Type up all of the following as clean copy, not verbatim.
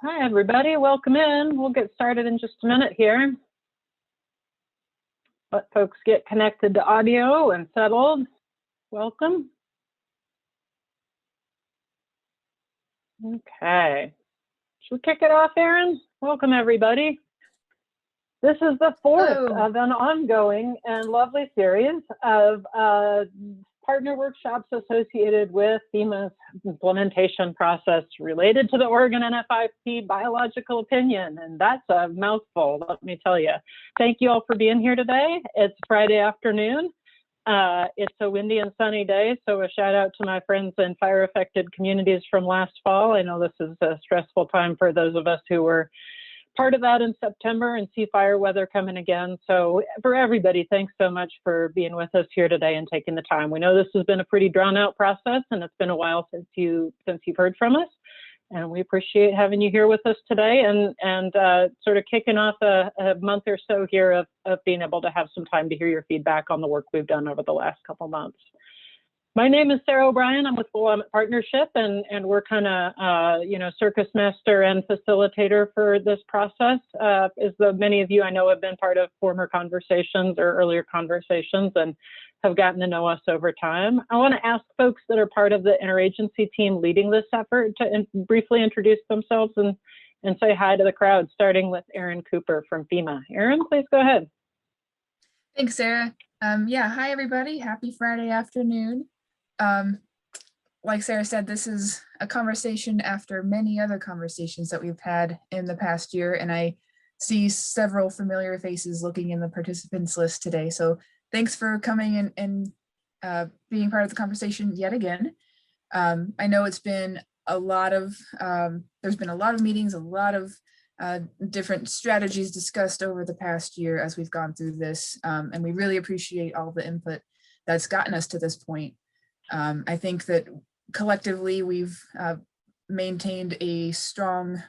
Hi, everybody. Welcome in. We'll get started in just a minute here. Let folks get connected to audio and settled. Welcome. Okay. Should we kick it off, Erin? Welcome, everybody. This is the fourth of an ongoing and lovely series of partner workshops associated with FEMA's implementation process related to the Oregon NFIP biological opinion. And that's a mouthful, let me tell you. Thank you all for being here today. It's Friday afternoon. It's a windy and sunny day, so a shout out to my friends in fire affected communities from last fall. I know this is a stressful time for those of us who were part of that in September and see fire weather coming again. So for everybody, thanks so much for being with us here today and taking the time. We know this has been a pretty drawn out process and it's been a while since you've heard from us. And we appreciate having you here with us today and sort of kicking off a month or so here of being able to have some time to hear your feedback on the work we've done over the last couple months. My name is Sarah O'Brien. I'm with BiOp Partnership, and we're kind of, circus master and facilitator for this process. As many of you I know have been part of former conversations or earlier conversations and have gotten to know us over time. I want to ask folks that are part of the interagency team leading this effort to briefly introduce themselves and say hi to the crowd, starting with Erin Cooper from FEMA. Erin, please go ahead. Thanks, Sarah. Hi, everybody. Happy Friday afternoon. Like Sarah said, this is a conversation after many other conversations that we've had in the past year, and I see several familiar faces looking in the participants list today. So thanks for coming and being part of the conversation yet again. I know it's been a lot of, there's been a lot of meetings, a lot of different strategies discussed over the past year as we've gone through this, and we really appreciate all the input that's gotten us to this point. I think that collectively we've maintained a strong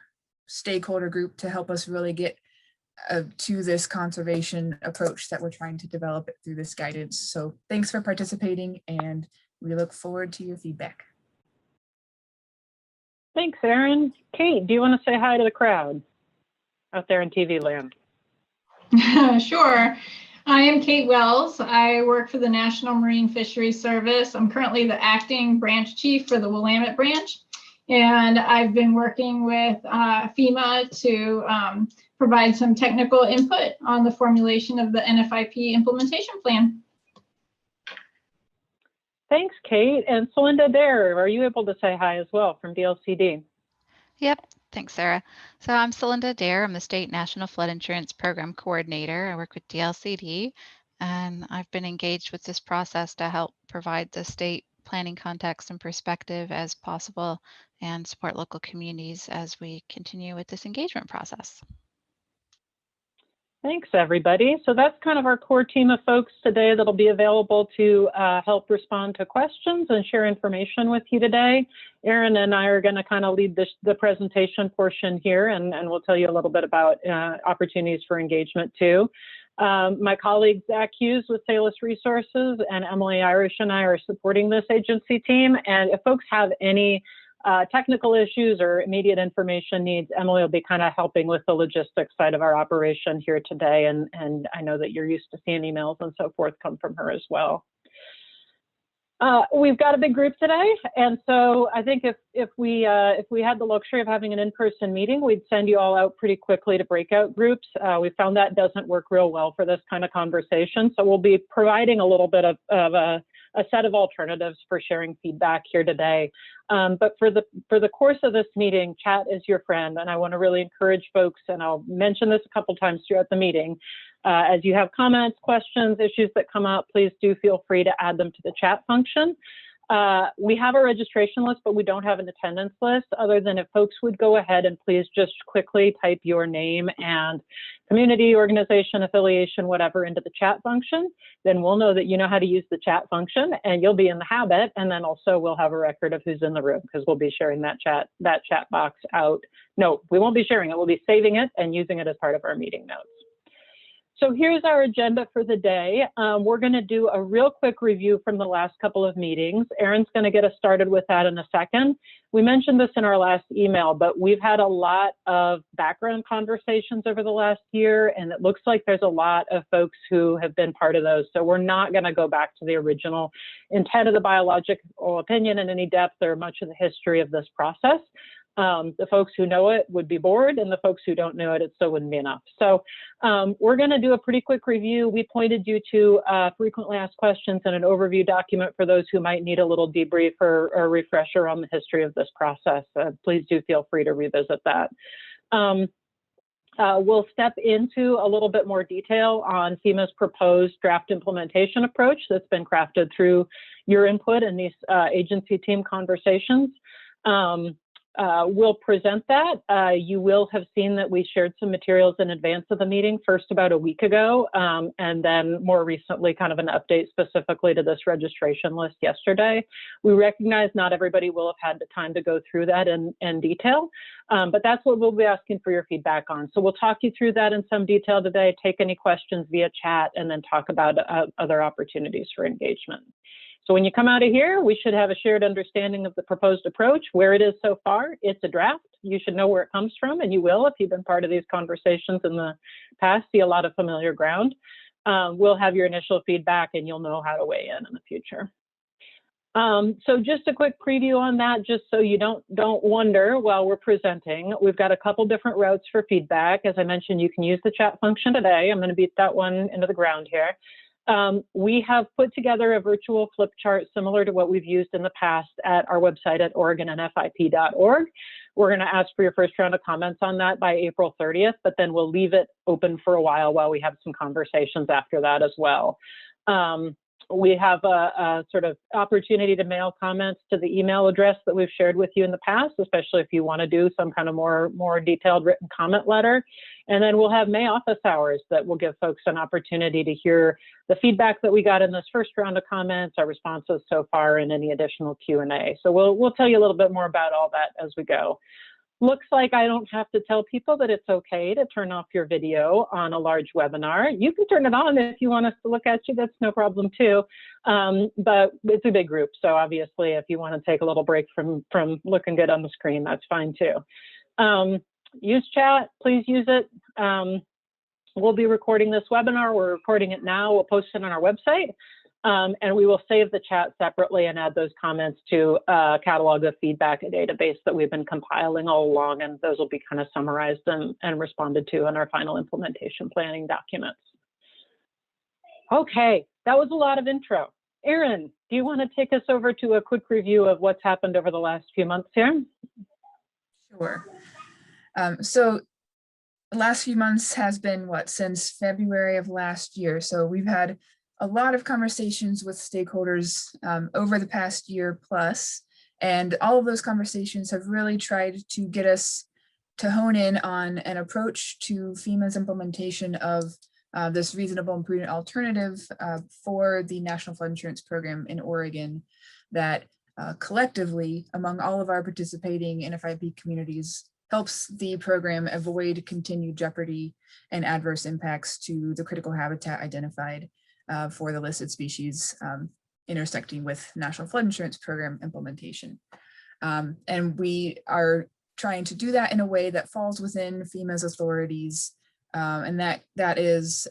stakeholder group to help us really get to this conservation approach that we're trying to develop through this guidance. So thanks for participating, and we look forward to your feedback. Thanks, Erin. Kate, do you want to say hi to the crowd out there in TV land? Sure. I am Kate Wells. I work for the National Marine Fisheries Service. I'm currently the acting branch chief for the Willamette branch, and I've been working with FEMA to provide some technical input on the formulation of the NFIP implementation plan. Thanks, Kate. And Celinda Dare, are you able to say hi as well from DLCD? Yep. Thanks, Sarah. So I'm Celinda Dare. I'm the State National Flood Insurance Program Coordinator. I work with DLCD, and I've been engaged with this process to help provide the state planning context and perspective as possible and support local communities as we continue with this engagement process. Thanks, everybody. So that's kind of our core team of folks today that'll be available to help respond to questions and share information with you today. Erin and I are going to kind of lead the presentation portion here, and we'll tell you a little bit about opportunities for engagement too. My colleague Zach Hughes with Salus Resources and Emily Irish and I are supporting this agency team. And if folks have any technical issues or immediate information needs, Emily will be kind of helping with the logistics side of our operation here today. And I know that you're used to seeing emails and so forth come from her as well. We've got a big group today, and so I think if we had the luxury of having an in-person meeting, we'd send you all out pretty quickly to breakout groups. We found that doesn't work real well for this kind of conversation, so we'll be providing a little bit of a set of alternatives for sharing feedback here today. But for the course of this meeting, chat is your friend, and I want to really encourage folks, and I'll mention this a couple times throughout the meeting. As you have comments, questions, issues that come up, please do feel free to add them to the chat function. We have a registration list, but we don't have an attendance list, other than if folks would go ahead and please just quickly type your name and community, organization, affiliation, whatever into the chat function. Then we'll know that you know how to use the chat function and you'll be in the habit. And then also we'll have a record of who's in the room, because we'll be sharing that chat box out. No, we won't be sharing it. We'll be saving it and using it as part of our meeting notes. So here's our agenda for the day. We're going to do a real quick review from the last couple of meetings. Erin's going to get us started with that in a second. We mentioned this in our last email, but we've had a lot of background conversations over the last year, and it looks like there's a lot of folks who have been part of those. So we're not going to go back to the original intent of the biological opinion in any depth or much of the history of this process. The folks who know it would be bored, and the folks who don't know it, it still wouldn't be enough. So we're going to do a pretty quick review. We pointed you to frequently asked questions and an overview document for those who might need a little debrief or a refresher on the history of this process. Please do feel free to revisit that. We'll step into a little bit more detail on FEMA's proposed draft implementation approach that's been crafted through your input in these agency team conversations. We'll present that. You will have seen that we shared some materials in advance of the meeting, first about a week ago, and then more recently kind of an update specifically to this registration list yesterday. We recognize not everybody will have had the time to go through that in detail, but that's what we'll be asking for your feedback on. So we'll talk you through that in some detail today, take any questions via chat, and then talk about other opportunities for engagement. So when you come out of here, we should have a shared understanding of the proposed approach, where it is so far. It's a draft. You should know where it comes from, and you will if you've been part of these conversations in the past, see a lot of familiar ground. We'll have your initial feedback, and you'll know how to weigh in the future. So just a quick preview on that, just so you don't wonder while we're presenting. We've got a couple different routes for feedback. As I mentioned, you can use the chat function today. I'm going to beat that one into the ground here. We have put together a virtual flip chart similar to what we've used in the past at our website at OregonNFIP.org. We're going to ask for your first round of comments on that by April 30th, but then we'll leave it open for a while we have some conversations after that as well. We have a sort of opportunity to mail comments to the email address that we've shared with you in the past, especially if you want to do some kind of more detailed written comment letter. And then we'll have May office hours that will give folks an opportunity to hear the feedback that we got in this first round of comments, our responses so far, and any additional Q&A. So we'll tell you a little bit more about all that as we go. Looks like I don't have to tell people that it's okay to turn off your video on a large webinar. You can turn it on if you want us to look at you, that's no problem too. But it's a big group, so obviously if you want to take a little break from looking good on the screen, that's fine too. Use chat, please use it. We'll be recording this webinar. We're recording it now. We'll post it on our website. And we will save the chat separately and add those comments to a catalog of feedback, a database that we've been compiling all along, and those will be kind of summarized and responded to in our final implementation planning documents. Okay, that was a lot of intro. Erin, do you want to take us over to a quick review of what's happened over the last few months here? Sure. So the last few months has been since February of last year. So we've had a lot of conversations with stakeholders over the past year plus, and all of those conversations have really tried to get us to hone in on an approach to FEMA's implementation of this reasonable and prudent alternative for the National Flood Insurance Program in Oregon that collectively, among all of our participating NFIP communities, helps the program avoid continued jeopardy and adverse impacts to the critical habitat identified for the listed species intersecting with National Flood Insurance Program implementation. And we are trying to do that in a way that falls within FEMA's authorities, and that is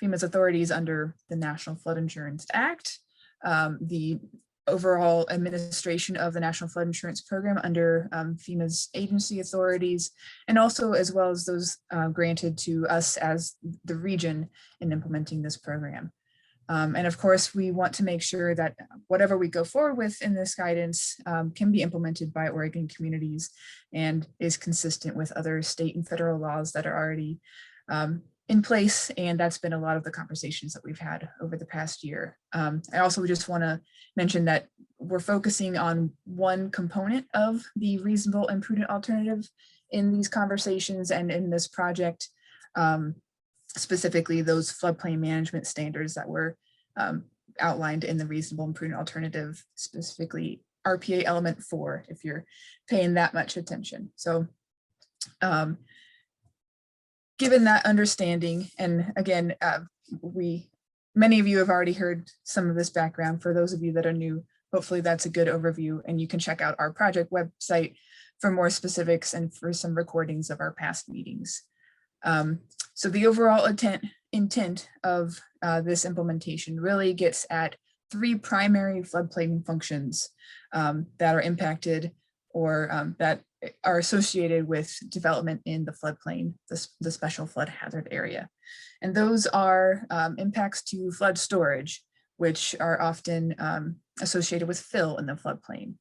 FEMA's authorities under the National Flood Insurance Act, the overall administration of the National Flood Insurance Program under FEMA's agency authorities, and also as well as those granted to us as the region in implementing this program. And of course, we want to make sure that whatever we go forward with in this guidance can be implemented by Oregon communities and is consistent with other state and federal laws that are already in place. And that's been a lot of the conversations that we've had over the past year. I also just want to mention that we're focusing on one component of the reasonable and prudent alternative in these conversations and in this project, specifically those floodplain management standards that were outlined in the reasonable and prudent alternative, specifically RPA element 4, if you're paying that much attention. So given that understanding, and again, many of you have already heard some of this background. For those of you that are new, hopefully that's a good overview, and you can check out our project website for more specifics and for some recordings of our past meetings. So the overall intent of this implementation really gets at 3 primary floodplain functions that are impacted or that are associated with development in the floodplain, the special flood hazard area. And those are impacts to flood storage, which are often associated with fill in the floodplain.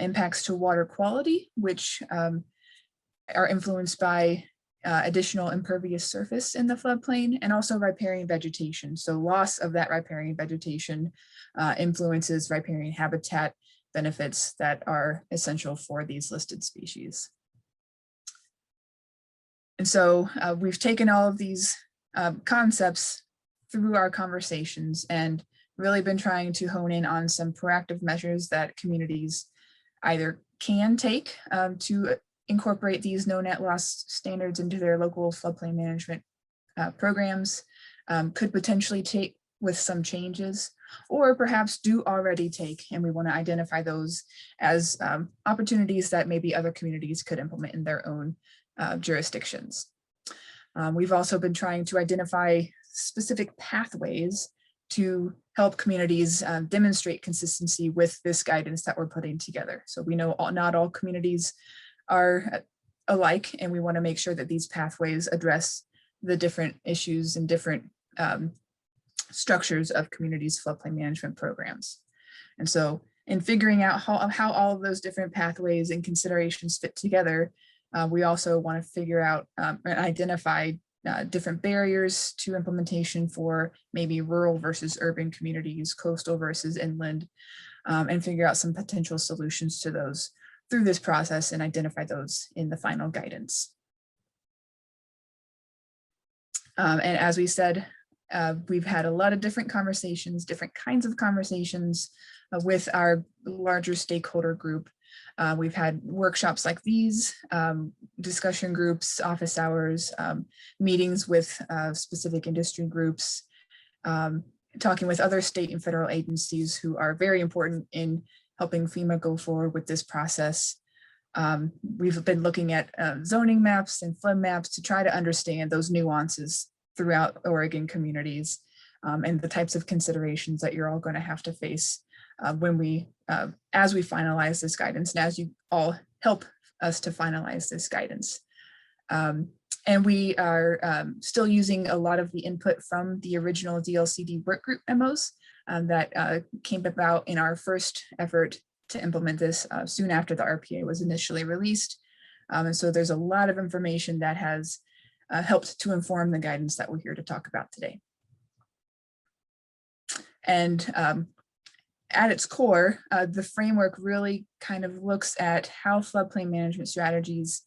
Impacts to water quality, which are influenced by additional impervious surface in the floodplain, and also riparian vegetation. So loss of that riparian vegetation influences riparian habitat benefits that are essential for these listed species. And so we've taken all of these concepts through our conversations and really been trying to hone in on some proactive measures that communities either can take to incorporate these no net loss standards into their local floodplain management programs, could potentially take with some changes, or perhaps do already take, and we want to identify those as opportunities that maybe other communities could implement in their own jurisdictions. We've also been trying to identify specific pathways to help communities demonstrate consistency with this guidance that we're putting together. So we know not all communities are alike, and we want to make sure that these pathways address the different issues and different structures of communities' floodplain management programs. And so in figuring out how all of those different pathways and considerations fit together, we also want to figure out and identify different barriers to implementation for maybe rural versus urban communities, coastal versus inland, and figure out some potential solutions to those through this process and identify those in the final guidance. And as we said, we've had a lot of different conversations, different kinds of conversations with our larger stakeholder group. We've had workshops like these, discussion groups, office hours, meetings with specific industry groups, talking with other state and federal agencies who are very important in helping FEMA go forward with this process. We've been looking at zoning maps and flood maps to try to understand those nuances throughout Oregon communities and the types of considerations that you're all going to have to face when as we finalize this guidance and as you all help us to finalize this guidance. And we are still using a lot of the input from the original DLCD workgroup memos that came about in our first effort to implement this soon after the RPA was initially released. And so there's a lot of information that has helped to inform the guidance that we're here to talk about today. And at its core, the framework really kind of looks at how floodplain management strategies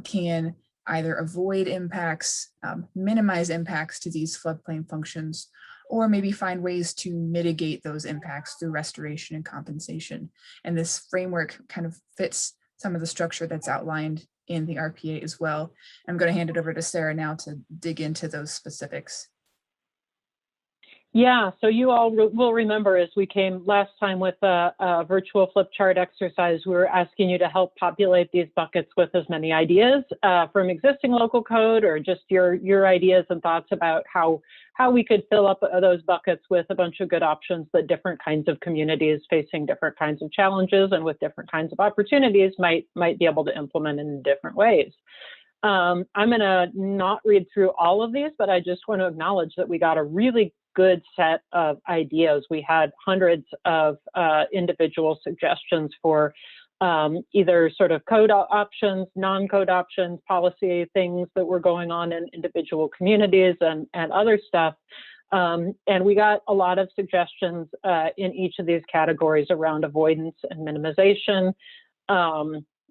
can either avoid impacts, minimize impacts to these floodplain functions, or maybe find ways to mitigate those impacts through restoration and compensation. And this framework kind of fits some of the structure that's outlined in the RPA as well. I'm going to hand it over to Sarah now to dig into those specifics. Yeah, so you all will remember as we came last time with a virtual flip chart exercise, we were asking you to help populate these buckets with as many ideas from existing local code or just your ideas and thoughts about how we could fill up those buckets with a bunch of good options that different kinds of communities facing different kinds of challenges and with different kinds of opportunities might be able to implement in different ways. I'm going to not read through all of these, but I just want to acknowledge that we got a really good set of ideas. We had hundreds of individual suggestions for either sort of code options, non-code options, policy things that were going on in individual communities and other stuff. And we got a lot of suggestions in each of these categories around avoidance and minimization,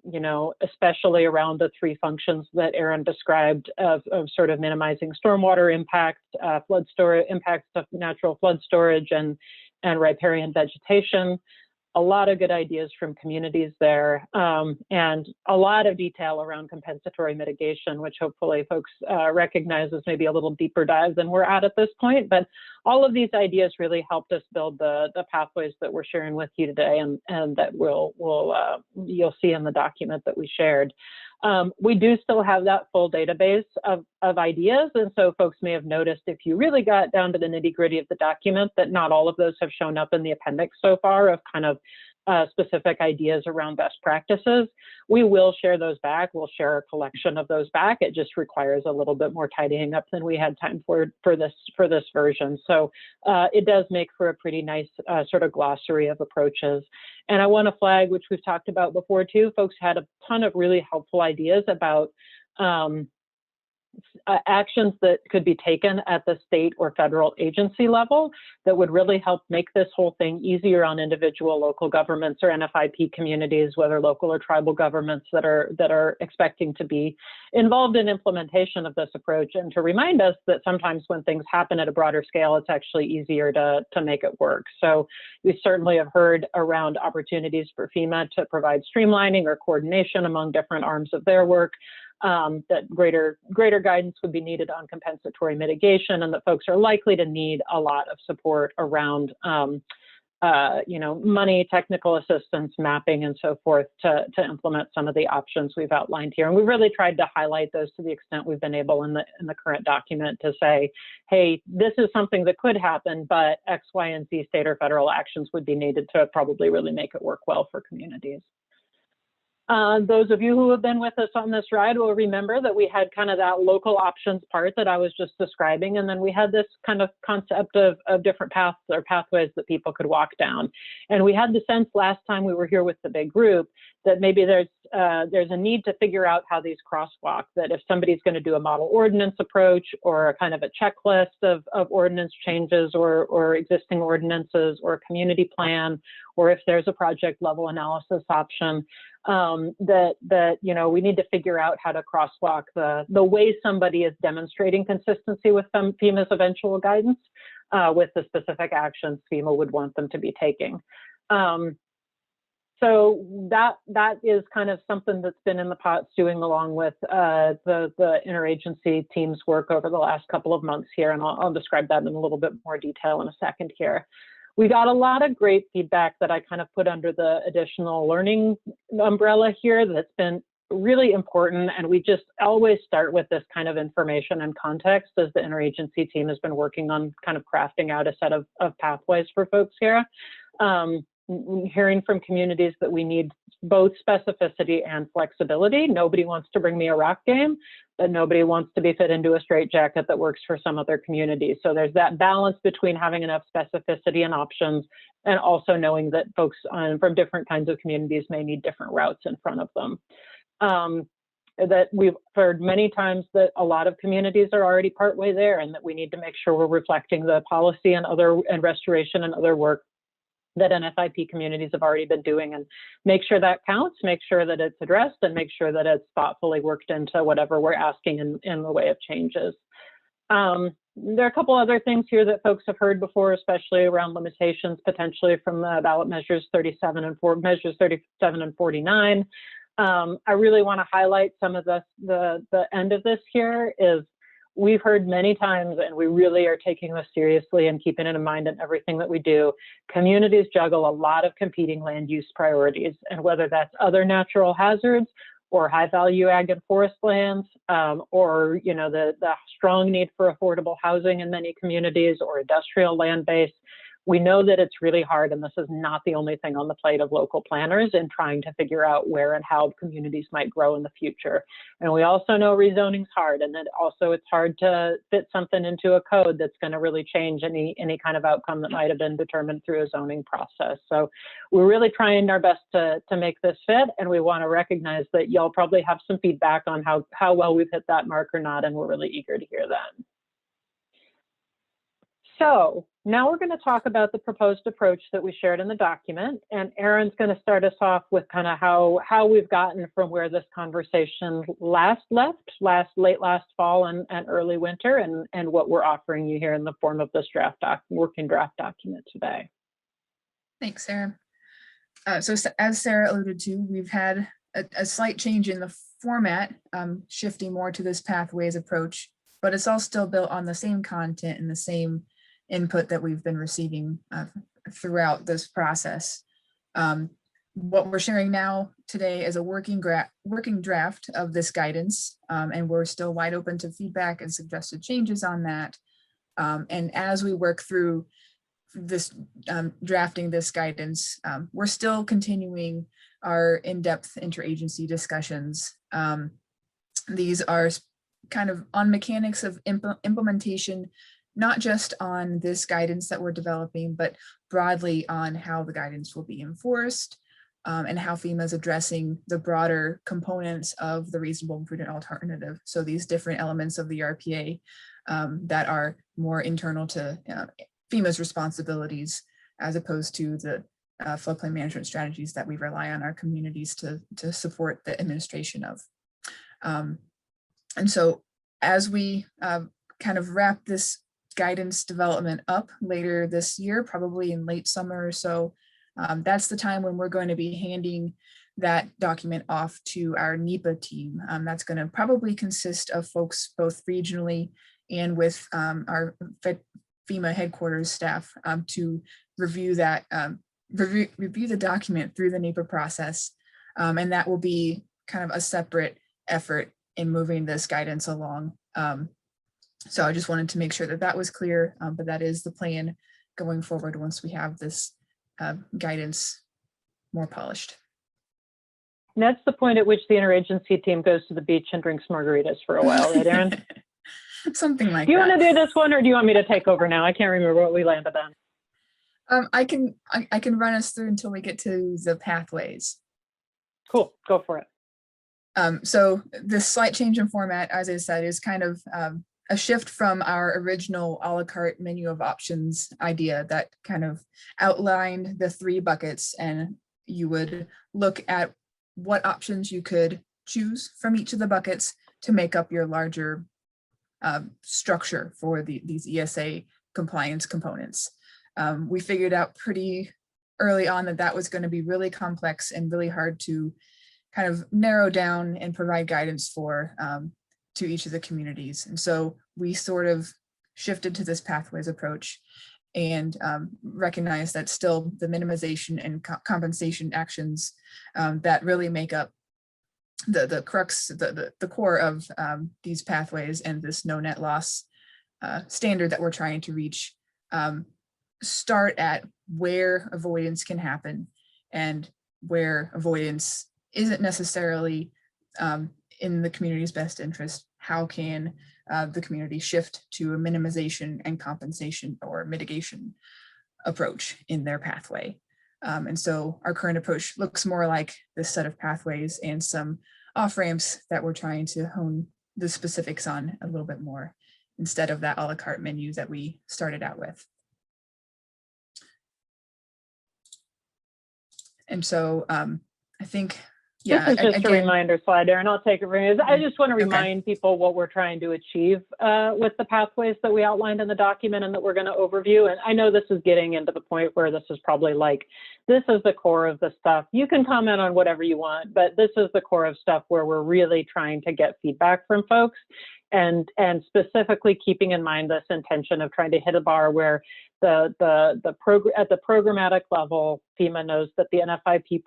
you know, especially around the 3 functions that Aaron described of sort of minimizing stormwater impacts, flood storage impacts of natural flood storage and riparian vegetation. a lot of good ideas from communities there, and a lot of detail around compensatory mitigation, which hopefully folks recognize as maybe a little deeper dive than we're at this point. But all of these ideas really helped us build the pathways that we're sharing with you today, and that you'll see in the document that we shared. We do still have that full database of ideas, and so folks may have noticed, if you really got down to the nitty-gritty of the document, that not all of those have shown up in the appendix so far of kind of specific ideas around best practices. We will share those back. We'll share a collection of those back. It just requires a little bit more tidying up than we had time for this version. So it does make for a pretty nice sort of glossary of approaches. And I want to flag, which we've talked about before too, folks had a ton of really helpful ideas about actions that could be taken at the state or federal agency level that would really help make this whole thing easier on individual local governments or NFIP communities, whether local or tribal governments that are expecting to be involved in implementation of this approach, and to remind us that sometimes when things happen at a broader scale, it's actually easier to make it work. So we certainly have heard around opportunities for FEMA to provide streamlining or coordination among different arms of their work. That greater guidance would be needed on compensatory mitigation, and that folks are likely to need a lot of support around money, technical assistance, mapping, and so forth to implement some of the options we've outlined here. And we really tried to highlight those to the extent we've been able in the current document to say, hey, this is something that could happen, but X, Y, and Z state or federal actions would be needed to probably really make it work well for communities. Those of you who have been with us on this ride will remember that we had kind of that local options part that I was just describing, and then we had this kind of concept of different paths or pathways that people could walk down. And we had the sense last time we were here with the big group that maybe there's a need to figure out how these crosswalk, that if somebody's going to do a model ordinance approach or a kind of a checklist of ordinance changes or existing ordinances or a community plan, or if there's a project level analysis option, that we need to figure out how to crosswalk the way somebody is demonstrating consistency with FEMA's eventual guidance with the specific actions FEMA would want them to be taking. So that is kind of something that's been in the pot stewing along with the interagency team's work over the last couple of months here, and I'll describe that in a little bit more detail in a second here. We got a lot of great feedback that I kind of put under the additional learning umbrella here that's been really important, and we just always start with this kind of information and context as the interagency team has been working on kind of crafting out a set of pathways for folks here. Hearing from communities that we need both specificity and flexibility. Nobody wants to bring me a rock game, but nobody wants to be fit into a straitjacket that works for some other community. So there's that balance between having enough specificity and options, and also knowing that folks from different kinds of communities may need different routes in front of them. That we've heard many times that a lot of communities are already partway there, and that we need to make sure we're reflecting the policy and restoration and other work that NFIP communities have already been doing, and make sure that counts, make sure that it's addressed, and make sure that it's thoughtfully worked into whatever we're asking in the way of changes. There are a couple other things here that folks have heard before, especially around limitations potentially from the ballot measures 37 and 49. I really want to highlight some of the end of this here is we've heard many times, and we really are taking this seriously and keeping it in mind in everything that we do. Communities juggle a lot of competing land use priorities, and whether that's other natural hazards or high value ag and forest lands, or the strong need for affordable housing in many communities, or industrial land base. We know that it's really hard, and this is not the only thing on the plate of local planners in trying to figure out where and how communities might grow in the future. And we also know rezoning's hard, and that also it's hard to fit something into a code that's going to really change any kind of outcome that might have been determined through a zoning process. So we're really trying our best to make this fit, and we want to recognize that y'all probably have some feedback on how well we've hit that mark or not, and we're really eager to hear that. So now we're going to talk about the proposed approach that we shared in the document, and Erin's going to start us off with kind of how we've gotten from where this conversation late last fall and early winter, and what we're offering you here in the form of this working draft document today. Thanks, Sarah. As Sarah alluded to, we've had a slight change in the format, shifting more to this pathways approach, but it's all still built on the same content and the same input that we've been receiving throughout this process. What we're sharing now today is a working draft of this guidance, and we're still wide open to feedback and suggested changes on that. And as we work through this drafting this guidance, we're still continuing our in-depth interagency discussions. These are kind of on mechanics of implementation, not just on this guidance that we're developing, but broadly on how the guidance will be enforced, and how FEMA is addressing the broader components of the reasonable and prudent alternative. So these different elements of the RPA that are more internal to FEMA's responsibilities, as opposed to the floodplain management strategies that we rely on our communities to support the administration of. And so as we kind of wrap this guidance development up later this year, probably in late summer or so, that's the time when we're going to be handing that document off to our NEPA team. That's going to probably consist of folks both regionally and with our FEMA headquarters staff to review that, review the document through the NEPA process. And that will be kind of a separate effort in moving this guidance along. So I just wanted to make sure that that was clear, but that is the plan going forward once we have this guidance more polished. And that's the point at which the interagency team goes to the beach and drinks margaritas for a while, right, Erin? Something like that. Do you want to do this one, or do you want me to take over now? I can't remember what we landed on. I can run us through until we get to the pathways. Cool, go for it. So this slight change in format, as I said, is kind of a shift from our original a la carte menu of options idea that kind of outlined the 3 buckets, and you would look at what options you could choose from each of the buckets to make up your larger structure for these ESA compliance components. We figured out pretty early on that that was going to be really complex and really hard to kind of narrow down and provide guidance for to each of the communities. And so we sort of shifted to this pathways approach and recognized that still the minimization and compensation actions that really make up the crux, the core of these pathways and this no net loss standard that we're trying to reach, start at where avoidance can happen and where avoidance isn't necessarily in the community's best interest. How can the community shift to a minimization and compensation or mitigation approach in their pathway? And so our current approach looks more like this set of pathways and some off-ramps that we're trying to hone the specifics on a little bit more, instead of that a la carte menu that we started out with. And so I think, yeah, this is just again, a reminder slide, Erin. I'll take it from you. I just want to remind people what we're trying to achieve with the pathways that we outlined in the document and that we're going to overview. And I know this is getting into the point where this is probably like, this is the core of the stuff. You can comment on whatever you want, but this is the core of stuff where we're really trying to get feedback from folks, and specifically keeping in mind this intention of trying to hit a bar where at the programmatic level, FEMA knows that the NFIP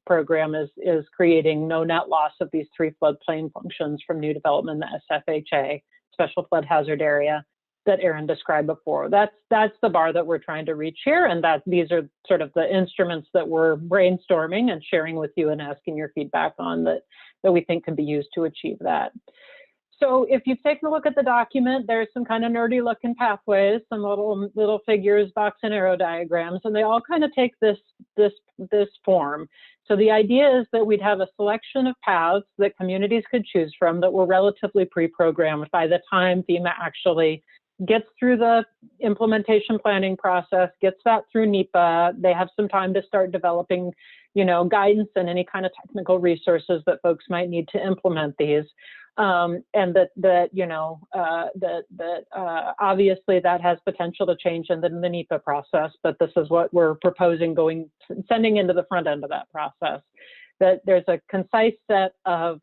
program is creating no net loss of these 3 floodplain functions from new development in the SFHA, special flood hazard area, that Erin described before. That's the bar that we're trying to reach here, and that these are sort of the instruments that we're brainstorming and sharing with you and asking your feedback on that we think can be used to achieve that. So if you've taken a look at the document, there's some kind of nerdy looking pathways, some little figures, box and arrow diagrams, and they all kind of take this form. So the idea is that we'd have a selection of paths that communities could choose from that were relatively pre-programmed by the time FEMA actually gets through the implementation planning process, gets that through NEPA. They have some time to start developing, guidance and any kind of technical resources that folks might need to implement these. and obviously that has potential to change in the NEPA process, but this is what we're proposing sending into the front end of that process. That there's a concise set of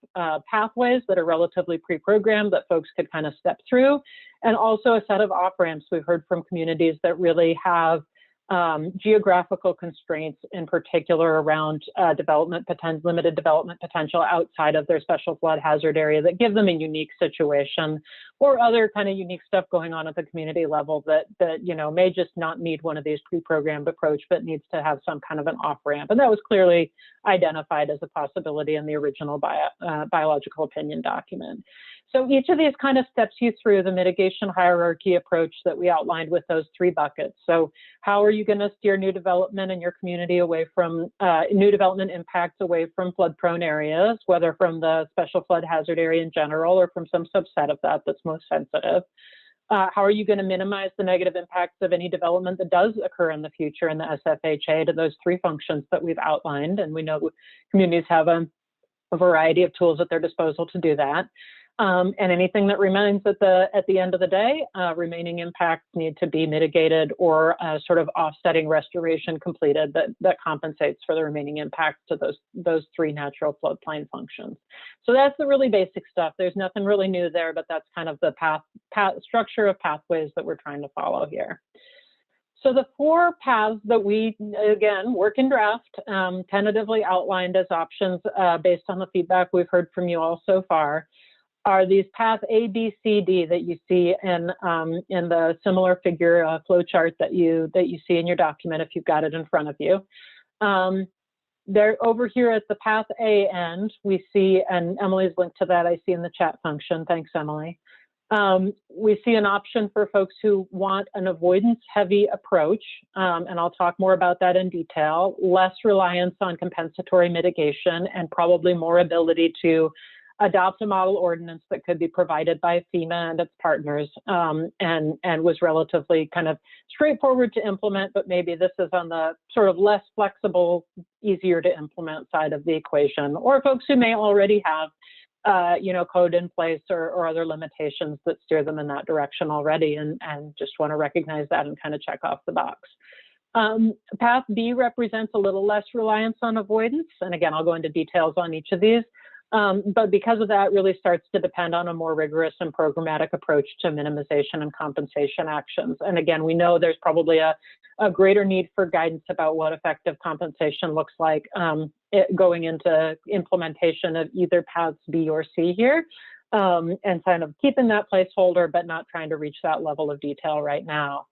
pathways that are relatively pre-programmed that folks could kind of step through, and also a set of off-ramps. We've heard from communities that really have geographical constraints, in particular around limited development potential outside of their special flood hazard area, that give them a unique situation, or other kind of unique stuff going on at the community level that may just not need one of these pre-programmed approach, but needs to have some kind of an off-ramp. And that was clearly identified as a possibility in the original biological opinion document. So each of these kind of steps you through the mitigation hierarchy approach that we outlined with those 3 buckets. So how are you going to steer new development in your community away from new development impacts away from flood-prone areas, whether from the special flood hazard area in general or from some subset of that that's most sensitive? How are you going to minimize the negative impacts of any development that does occur in the future in the SFHA to those 3 functions that we've outlined? And we know communities have a variety of tools at their disposal to do that. And anything that remains at the end of the day, remaining impacts need to be mitigated, or sort of offsetting restoration completed that compensates for the remaining impacts to those 3 natural floodplain functions. So that's the really basic stuff. There's nothing really new there, but that's kind of the structure of pathways that we're trying to follow here. So the 4 paths that we, again, work in draft, tentatively outlined as options based on the feedback we've heard from you all so far, are these path A, B, C, D that you see in the similar figure flow chart that you see in your document if you've got it in front of you. They're over here at the path A end, we see, and Emily's linked to that, I see in the chat function. Thanks, Emily. We see an option for folks who want an avoidance-heavy approach, and I'll talk more about that in detail, less reliance on compensatory mitigation, and probably more ability to adopt a model ordinance that could be provided by FEMA and its partners, and was relatively kind of straightforward to implement, but maybe this is on the sort of less flexible, easier to implement side of the equation, or folks who may already have code in place or other limitations that steer them in that direction already, and just want to recognize that and kind of check off the box. Path B represents a little less reliance on avoidance, and again, I'll go into details on each of these. But because of that, really starts to depend on a more rigorous and programmatic approach to minimization and compensation actions. And again, we know there's probably a greater need for guidance about what effective compensation looks like going into implementation of either paths B or C here, and kind of keeping that placeholder, but not trying to reach that level of detail right now.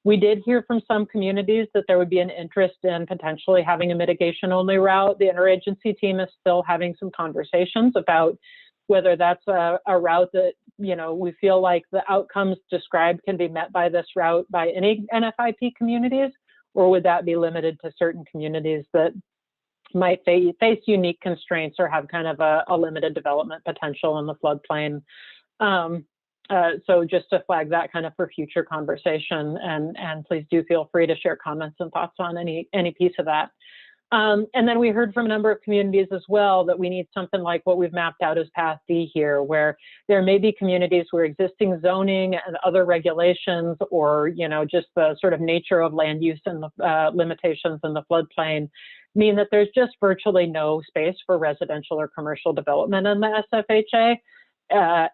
We did hear from some communities that there would be an interest in potentially having a mitigation-only route. The interagency team is still having some conversations about whether that's a route that, we feel like the outcomes described can be met by this route by any NFIP communities, or would that be limited to certain communities that might face unique constraints or have kind of a limited development potential in the floodplain. So just to flag that kind of for future conversation, and please do feel free to share comments and thoughts on any piece of that. And then we heard from a number of communities as well that we need something like what we've mapped out as Path D here, where there may be communities where existing zoning and other regulations, or just the sort of nature of land use and the limitations in the floodplain mean that there's just virtually no space for residential or commercial development in the SFHA.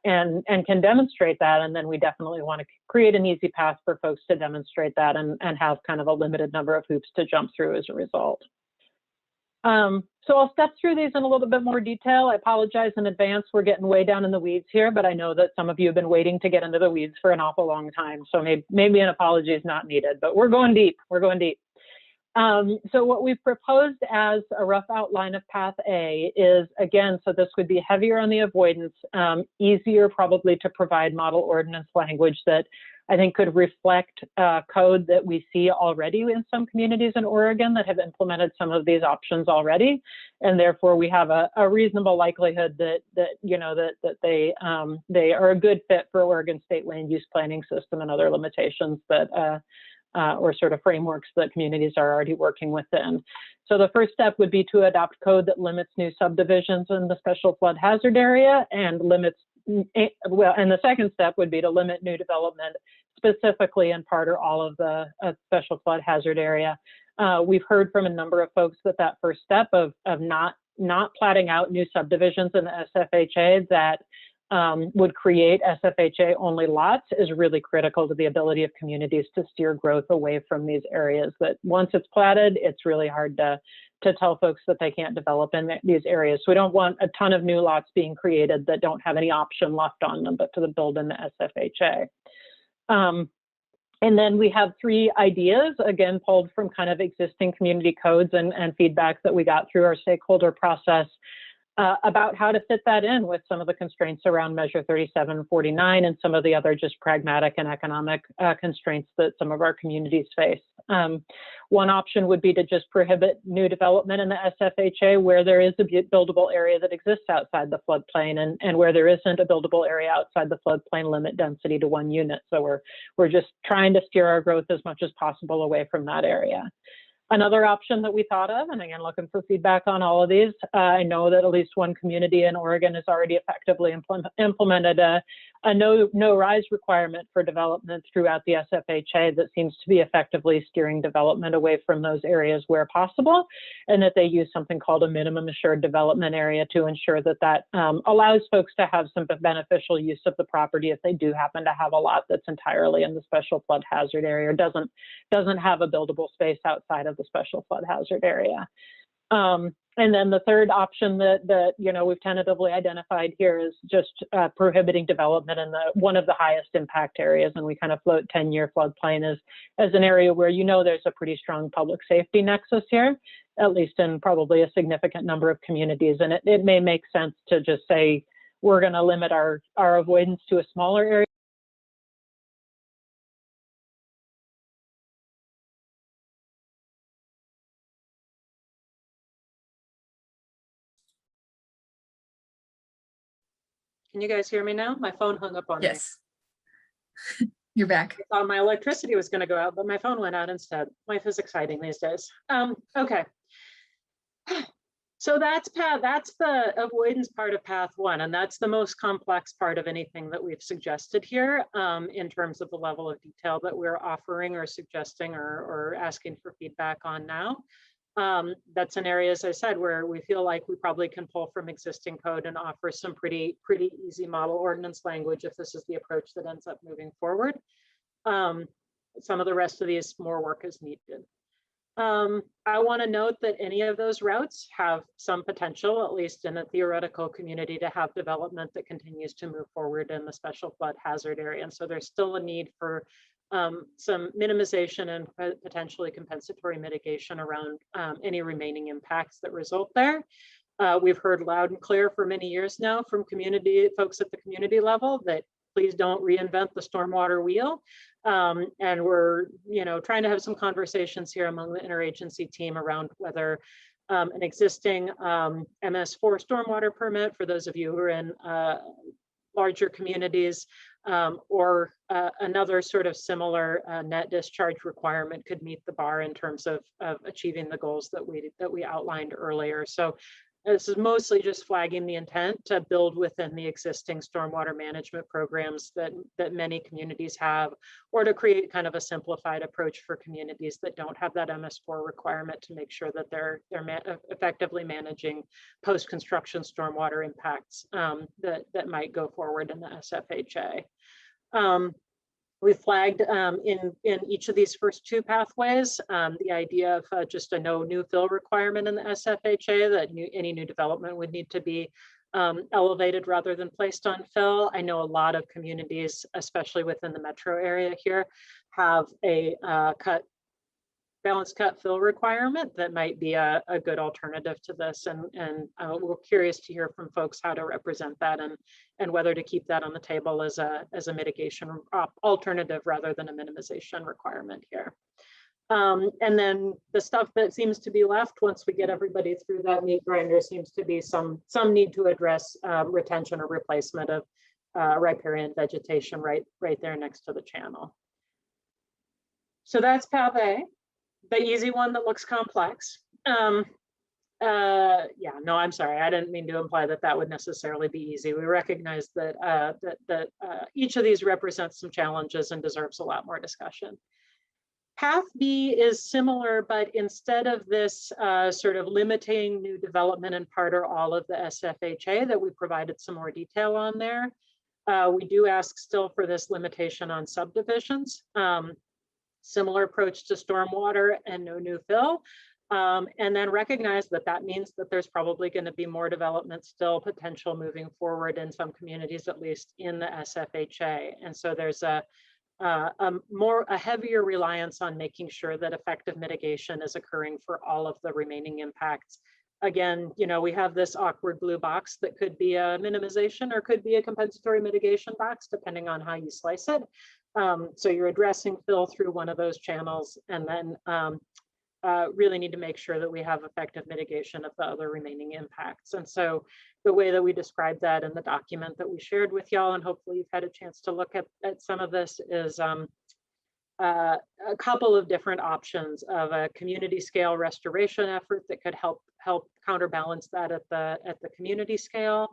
And can demonstrate that, and then we definitely want to create an easy path for folks to demonstrate that and have kind of a limited number of hoops to jump through as a result. So I'll step through these in a little bit more detail. I apologize in advance, we're getting way down in the weeds here, but I know that some of you have been waiting to get into the weeds for an awful long time, so maybe an apology is not needed, but we're going deep, So what we've proposed as a rough outline of Path A is, again, so this would be heavier on the avoidance, easier probably to provide model ordinance language that I think could reflect code that we see already in some communities in Oregon that have implemented some of these options already, and therefore we have a reasonable likelihood that they are a good fit for Oregon state land use planning system and other limitations that or sort of frameworks that communities are already working within. So the first step would be to adopt code that limits new subdivisions in the special flood hazard area and limits, well, and the second step would be to limit new development specifically in part or all of the special flood hazard area. We've heard from a number of folks that that first step of not platting out new subdivisions in the SFHA that would create SFHA only lots is really critical to the ability of communities to steer growth away from these areas that once it's platted, it's really hard to tell folks that they can't develop in these areas. So we don't want a ton of new lots being created that don't have any option left on them, but to build in the SFHA. And then we have 3 ideas, again, pulled from kind of existing community codes and feedback that we got through our stakeholder process about how to fit that in with some of the constraints around Measure 3749 and some of the other just pragmatic and economic constraints that some of our communities face. One option would be to just prohibit new development in the SFHA where there is a buildable area that exists outside the floodplain, and where there isn't a buildable area outside the floodplain, limit density to 1 unit. So we're just trying to steer our growth as much as possible away from that area. Another option that we thought of, and again, looking for feedback on all of these, I know that at least one community in Oregon has already effectively implemented a no rise requirement for development throughout the SFHA that seems to be effectively steering development away from those areas where possible, and that they use something called a minimum assured development area to ensure that that allows folks to have some beneficial use of the property if they do happen to have a lot that's entirely in the special flood hazard area or doesn't have a buildable space outside of the special flood hazard area. And then the third option that you know we've tentatively identified here is just prohibiting development in one of the highest impact areas, and we kind of float 10-year floodplain as an area where you know there's a pretty strong public safety nexus here, at least in probably a significant number of communities. And it may make sense to just say we're going to limit our avoidance to a smaller area. Can you guys hear me now? My phone hung up on me. Yes. You're back. I thought my electricity was going to go out, but my phone went out instead. Life is exciting these days. Okay. So that's the avoidance part of path 1, and that's the most complex part of anything that we've suggested here in terms of the level of detail that we're offering or suggesting or asking for feedback on now. That's an area, as I said, where we feel like we probably can pull from existing code and offer some pretty easy model ordinance language if this is the approach that ends up moving forward. Some of the rest of these, more work is needed. I want to note that any of those routes have some potential, at least in a theoretical community, to have development that continues to move forward in the special flood hazard area. And so there's still a need for some minimization and potentially compensatory mitigation around any remaining impacts that result there. We've heard loud and clear for many years now from community folks at the community level that please don't reinvent the stormwater wheel. And we're trying to have some conversations here among the interagency team around whether an existing MS4 stormwater permit, for those of you who are in larger communities, or another sort of similar net discharge requirement could meet the bar in terms of achieving the goals that we outlined earlier. So this is mostly just flagging the intent to build within the existing stormwater management programs that many communities have, or to create kind of a simplified approach for communities that don't have that MS4 requirement to make sure that they're effectively managing post-construction stormwater impacts that might go forward in the SFHA. We flagged in each of these first 2 pathways the idea of just a no new fill requirement in the SFHA, that any new development would need to be elevated rather than placed on fill. I know a lot of communities, especially within the metro area here, have a balanced cut fill requirement that might be a good alternative to this, and we're curious to hear from folks how to represent that and whether to keep that on the table as a mitigation alternative rather than a minimization requirement here. And then the stuff that seems to be left once we get everybody through that meat grinder seems to be some need to address retention or replacement of riparian vegetation right there next to the channel. So that's path A, the easy one that looks complex. Yeah, no, I'm sorry. I didn't mean to imply that that would necessarily be easy. We recognize that each of these represents some challenges and deserves a lot more discussion. Path B is similar, but instead of this sort of limiting new development in part or all of the SFHA that we provided some more detail on there, we do ask still for this limitation on subdivisions. Similar approach to stormwater and no new fill. And then recognize that that means that there's probably going to be more development still potential moving forward in some communities, at least in the SFHA. And so there's a heavier reliance on making sure that effective mitigation is occurring for all of the remaining impacts. Again, you know, we have this awkward blue box that could be a minimization or could be a compensatory mitigation box, depending on how you slice it. So you're addressing fill through one of those channels, and then really need to make sure that we have effective mitigation of the other remaining impacts. And so the way that we describe that in the document that we shared with y'all, and hopefully you've had a chance to look at some of this, is a couple of different options of a community scale restoration effort that could help counterbalance that at the community scale,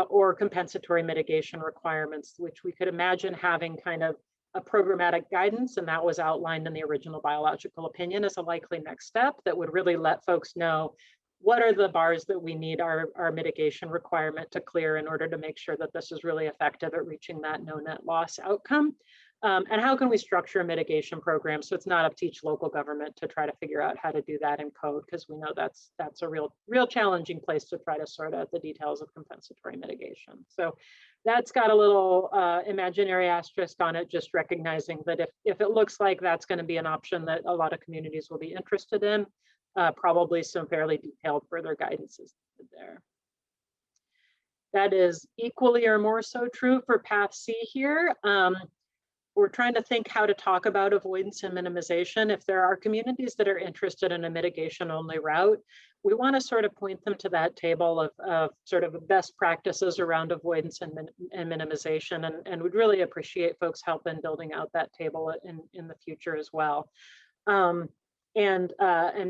or compensatory mitigation requirements, which we could imagine having kind of a programmatic guidance, and that was outlined in the original biological opinion as a likely next step that would really let folks know what are the bars that we need our mitigation requirement to clear in order to make sure that this is really effective at reaching that no net loss outcome. And how can we structure a mitigation program so it's not up to each local government to try to figure out how to do that in code, because we know that's a real challenging place to try to sort out the details of compensatory mitigation. So that's got a little imaginary asterisk on it, just recognizing that if it looks like that's going to be an option that a lot of communities will be interested in, probably some fairly detailed further guidance is there. That is equally or more so true for path C here. We're trying to think how to talk about avoidance and minimization. If there are communities that are interested in a mitigation only route, we want to sort of point them to that table of sort of best practices around avoidance and minimization, and would really appreciate folks' help in building out that table in the future as well. And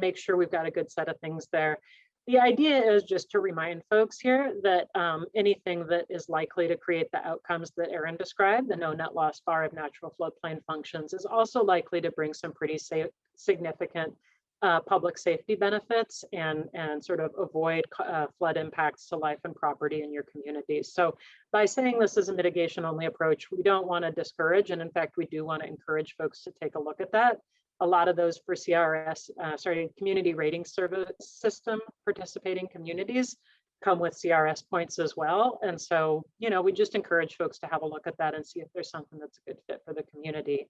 make sure we've got a good set of things there. The idea is just to remind folks here that anything that is likely to create the outcomes that Erin described, the no net loss bar of natural floodplain functions, is also likely to bring some pretty significant public safety benefits and sort of avoid flood impacts to life and property in your communities. So by saying this is a mitigation only approach, we don't want to discourage, and in fact, we do want to encourage folks to take a look at that. A lot of those for CRS, community rating service system participating communities come with CRS points as well. And so, you know, we just encourage folks to have a look at that and see if there's something that's a good fit for the community.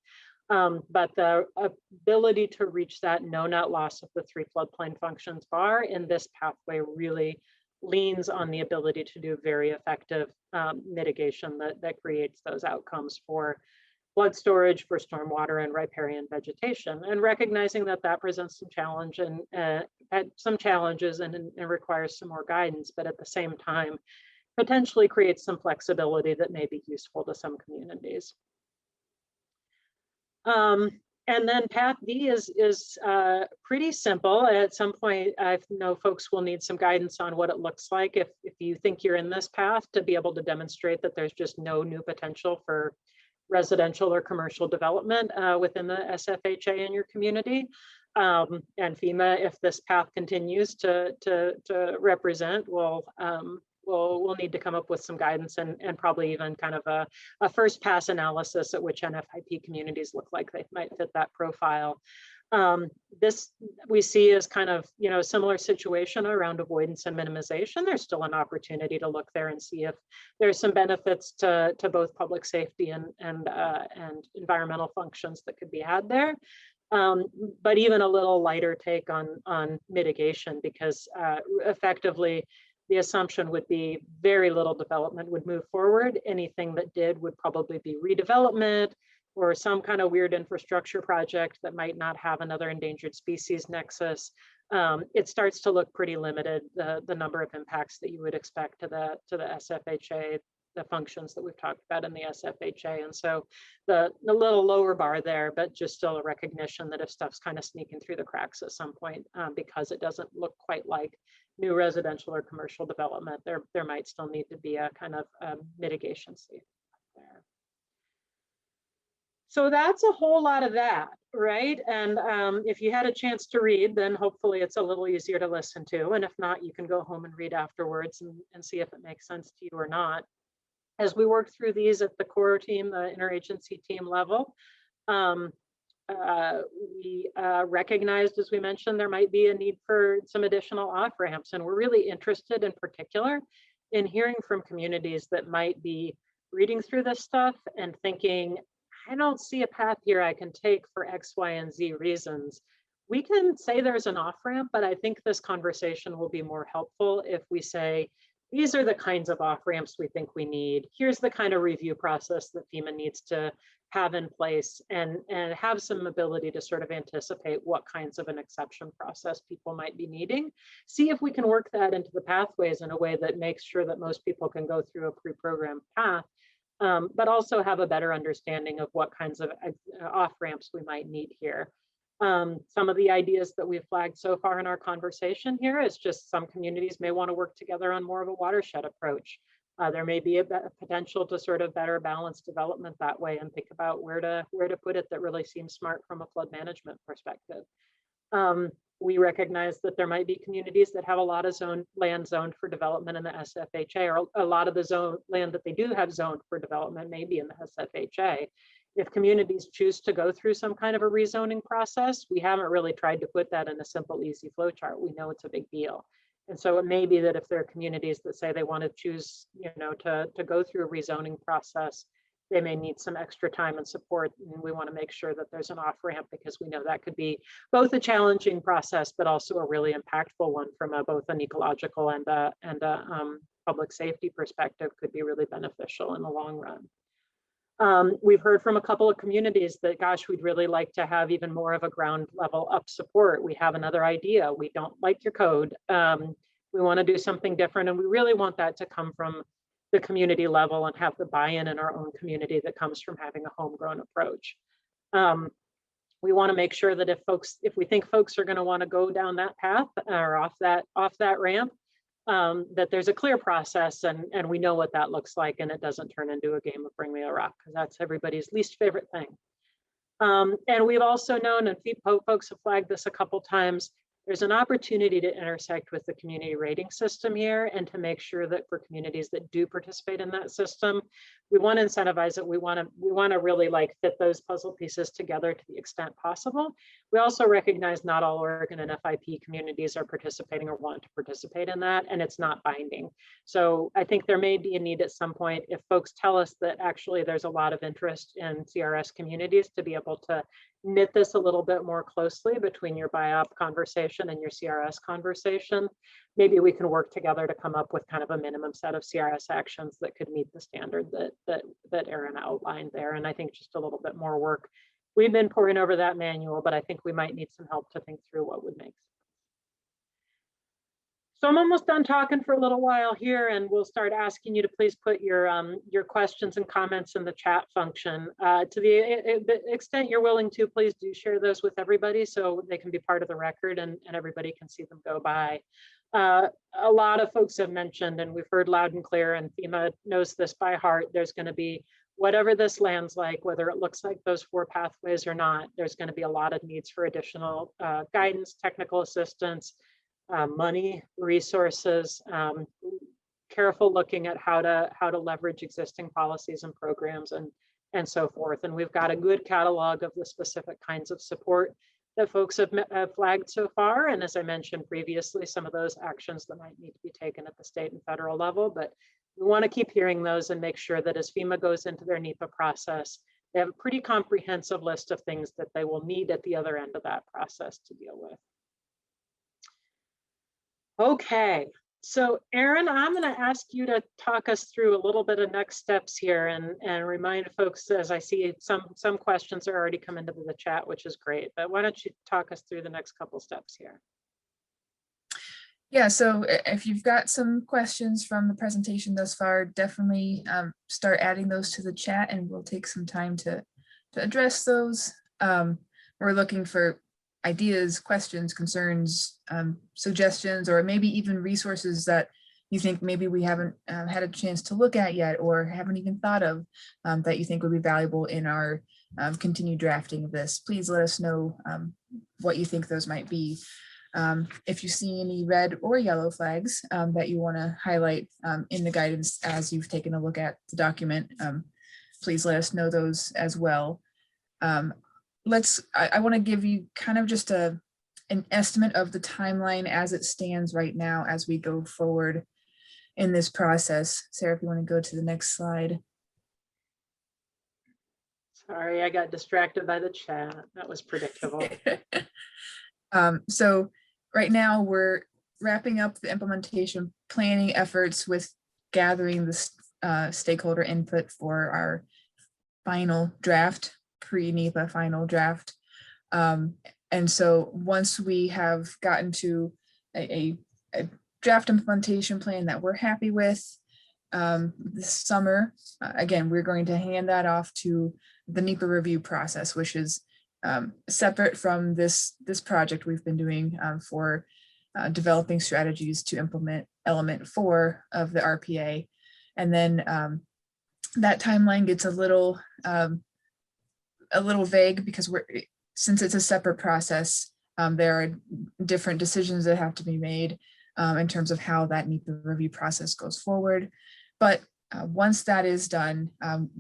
But the ability to reach that no net loss of the 3 floodplain functions bar in this pathway really leans on the ability to do very effective mitigation that creates those outcomes for flood storage, for stormwater and riparian vegetation, and recognizing that that presents some challenge and some challenges and requires some more guidance, but at the same time, potentially creates some flexibility that may be useful to some communities. And then path D is pretty simple. At some point, I know folks will need some guidance on what it looks like if you think you're in this path, to be able to demonstrate that there's just no new potential for residential or commercial development within the SFHA in your community. And FEMA, if this path continues to represent, we'll need to come up with some guidance and probably even kind of a first pass analysis at which NFIP communities look like they might fit that profile. This we see as kind of, you know, a similar situation around avoidance and minimization. There's still an opportunity to look there and see if there's some benefits to both public safety and environmental functions that could be had there. But even a little lighter take on mitigation, because effectively the assumption would be very little development would move forward. Anything that did would probably be redevelopment or some kind of weird infrastructure project that might not have another endangered species nexus. It starts to look pretty limited, the number of impacts that you would expect to the SFHA functions that we've talked about in the SFHA. And so the little lower bar there, but just still a recognition that if stuff's kind of sneaking through the cracks at some point, because it doesn't look quite like new residential or commercial development, there might still need to be a kind of mitigation safety there. So that's a whole lot of that, right? And if you had a chance to read, then hopefully it's a little easier to listen to. And if not, you can go home and read afterwards and see if it makes sense to you or not. As we work through these at the core team, the interagency team level, we recognized, as we mentioned, there might be a need for some additional off-ramps. And we're really interested in particular in hearing from communities that might be reading through this stuff and thinking, I don't see a path here I can take for X, Y, and Z reasons. We can say there's an off-ramp, but I think this conversation will be more helpful if we say, these are the kinds of off-ramps we think we need. Here's the kind of review process that FEMA needs to have in place, and have some ability to sort of anticipate what kinds of an exception process people might be needing. See if we can work that into the pathways in a way that makes sure that most people can go through a pre-programmed path, but also have a better understanding of what kinds of off-ramps we might need here. Some of the ideas that we've flagged so far in our conversation here is just some communities may want to work together on more of a watershed approach. There may be a potential to sort of better balance development that way and think about where to put it that really seems smart from a flood management perspective. We recognize that there might be communities that have a lot of land zoned for development in the SFHA, or a lot of the land that they do have zoned for development may be in the SFHA. If communities choose to go through some kind of a rezoning process, we haven't really tried to put that in a simple, easy flow chart. We know it's a big deal. And so it may be that if there are communities that say they want to choose, to go through a rezoning process, they may need some extra time and support. And we want to make sure that there's an off-ramp, because we know that could be both a challenging process, but also a really impactful one from both an ecological and a public safety perspective, could be really beneficial in the long run. We've heard from a couple of communities that, gosh, we'd really like to have even more of a ground level up support. We have another idea. We don't like your code. We want to do something different. And we really want that to come from the community level and have the buy-in in our own community that comes from having a homegrown approach. We want to make sure that if we think folks are going to want to go down that path or off that ramp, that there's a clear process and we know what that looks like, and it doesn't turn into a game of bring me a rock, because that's everybody's least favorite thing. And we've also known, and folks have flagged this a couple times, there's an opportunity to intersect with the community rating system here, and to make sure that for communities that do participate in that system, we want to incentivize it. We want to really fit those puzzle pieces together to the extent possible. We also recognize not all Oregon NFIP communities are participating or want to participate in that, and it's not binding. So I think there may be a need at some point, if folks tell us that actually there's a lot of interest in CRS communities, to be able to knit this a little bit more closely between your BiOp conversation and your CRS conversation. Maybe we can work together to come up with kind of a minimum set of CRS actions that could meet the standard that Erin outlined there. And I think just a little bit more work. We've been poring over that manual, but I think we might need some help to think through what would make sense. So I'm almost done talking for a little while here, and we'll start asking you to please put your questions and comments in the chat function. To the extent you're willing to, please do share those with everybody so they can be part of the record and everybody can see them go by. A lot of folks have mentioned, and we've heard loud and clear, and FEMA knows this by heart, there's going to be, whatever this lands like, whether it looks like those 4 pathways or not, there's going to be a lot of needs for additional guidance, technical assistance, money, resources, careful looking at how to leverage existing policies and programs and so forth. And we've got a good catalog of the specific kinds of support that folks have flagged so far. And as I mentioned previously, some of those actions that might need to be taken at the state and federal level, but we want to keep hearing those and make sure that as FEMA goes into their NEPA process, they have a pretty comprehensive list of things that they will need at the other end of that process to deal with. Okay, so Erin, I'm going to ask you to talk us through a little bit of next steps here and remind folks, as I see some questions are already come into the chat, which is great, but why don't you talk us through the next couple steps here? Yeah, so if you've got some questions from the presentation thus far, definitely start adding those to the chat and we'll take some time to address those. We're looking for ideas, questions, concerns, suggestions, or maybe even resources that you think maybe we haven't had a chance to look at yet or haven't even thought of that you think would be valuable in our continued drafting of this. Please let us know what you think those might be. If you see any red or yellow flags that you want to highlight in the guidance as you've taken a look at the document, please let us know those as well. I want to give you kind of just an estimate of the timeline as it stands right now as we go forward in this process. Sarah, if you want to go to the next slide. Sorry, I got distracted by the chat. That was predictable. So right now we're wrapping up the implementation planning efforts with gathering the stakeholder input for our final draft, pre-NEPA final draft. And so once we have gotten to a draft implementation plan that we're happy with this summer, again, we're going to hand that off to the NEPA review process, which is separate from this project we've been doing for developing strategies to implement element 4 of the RPA. And then that timeline gets a little vague because since it's a separate process, there are different decisions that have to be made in terms of how that NEPA review process goes forward. But once that is done,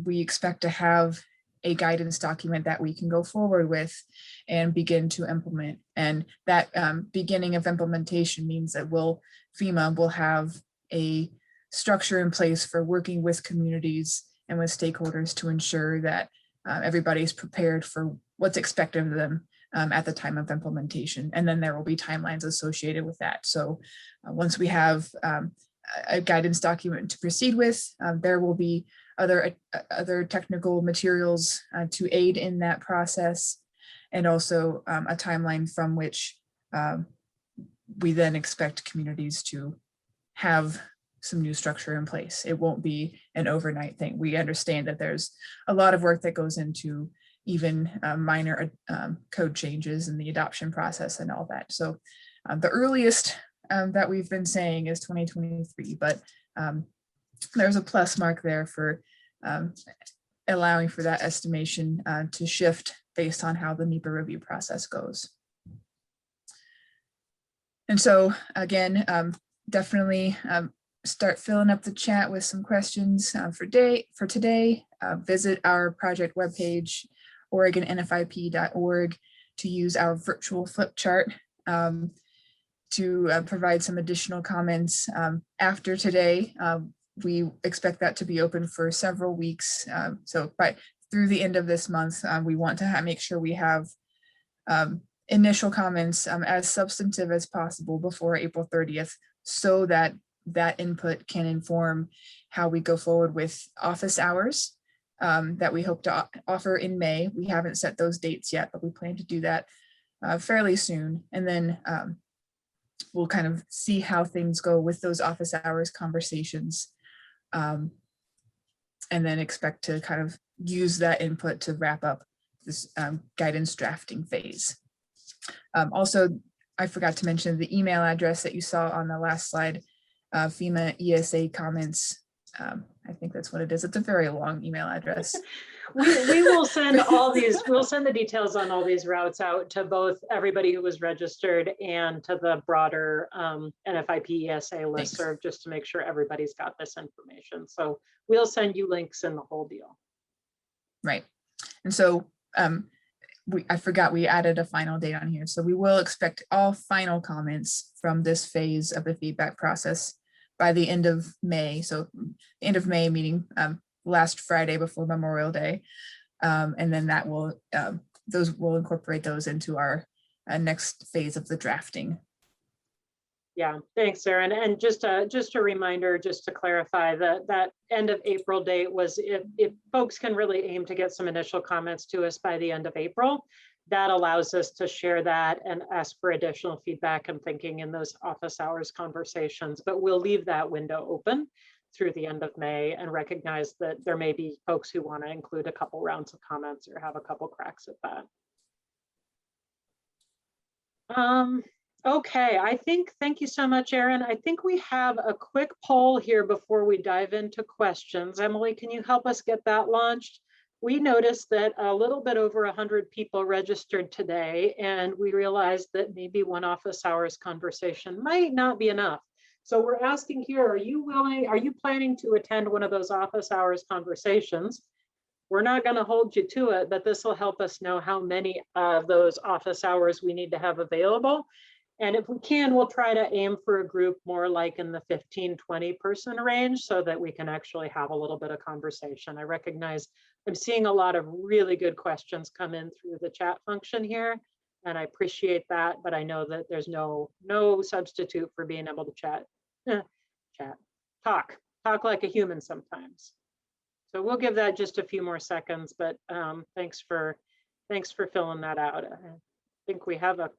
we expect to have a guidance document that we can go forward with and begin to implement. And that beginning of implementation means that FEMA will have a structure in place for working with communities and with stakeholders to ensure that everybody's prepared for what's expected of them at the time of implementation. And then there will be timelines associated with that. So once we have a guidance document to proceed with, there will be other technical materials to aid in that process, and also a timeline from which we then expect communities to have some new structure in place. It won't be an overnight thing. We understand that there's a lot of work that goes into even minor code changes in the adoption process and all that. So the earliest that we've been saying is 2023, but there's a plus mark there for allowing for that estimation to shift based on how the NEPA review process goes. And so again, definitely start filling up the chat with some questions for today. Visit our project webpage, OregonNFIP.org, to use our virtual flip chart to provide some additional comments after today. We expect that to be open for several weeks. So through the end of this month, we want to make sure we have initial comments as substantive as possible before April 30th, so that that input can inform how we go forward with office hours that we hope to offer in May. We haven't set those dates yet, but we plan to do that fairly soon. And then we'll kind of see how things go with those office hours conversations. And then expect to kind of use that input to wrap up this guidance drafting phase. Also, I forgot to mention the email address that you saw on the last slide, FEMA ESA comments. I think that's what it is. It's a very long email address. We will send we'll send the details on all these routes out to both everybody who was registered and to the broader NFIP ESA listserv, just to make sure everybody's got this information. So we'll send you links in the whole deal. Right. And so I forgot we added a final date on here. So we will expect all final comments from this phase of the feedback process by the end of May. So end of May, meaning last Friday before Memorial Day. And then that will, we'll incorporate those into our next phase of the drafting. Yeah, thanks, Sarah. And just a reminder, just to clarify, that end of April date was if folks can really aim to get some initial comments to us by the end of April, that allows us to share that and ask for additional feedback and thinking in those office hours conversations. But we'll leave that window open through the end of May and recognize that there may be folks who want to include a couple rounds of comments or have a couple cracks at that. Okay, thank you so much, Erin. I think we have a quick poll here before we dive into questions. Emily, can you help us get that launched? We noticed that a little bit over 100 people registered today, and we realized that maybe one office hours conversation might not be enough. So we're asking here, are you planning to attend one of those office hours conversations? We're not going to hold you to it, but this will help us know how many of those office hours we need to have available. And if we can, we'll try to aim for a group more like in the 15-20 person range so that we can actually have a little bit of conversation. I recognize I'm seeing a lot of really good questions come in through the chat function here, and I appreciate that, but I know that there's no substitute for being able to talk like a human sometimes. So we'll give that just a few more seconds, but thanks for filling that out. I think we have a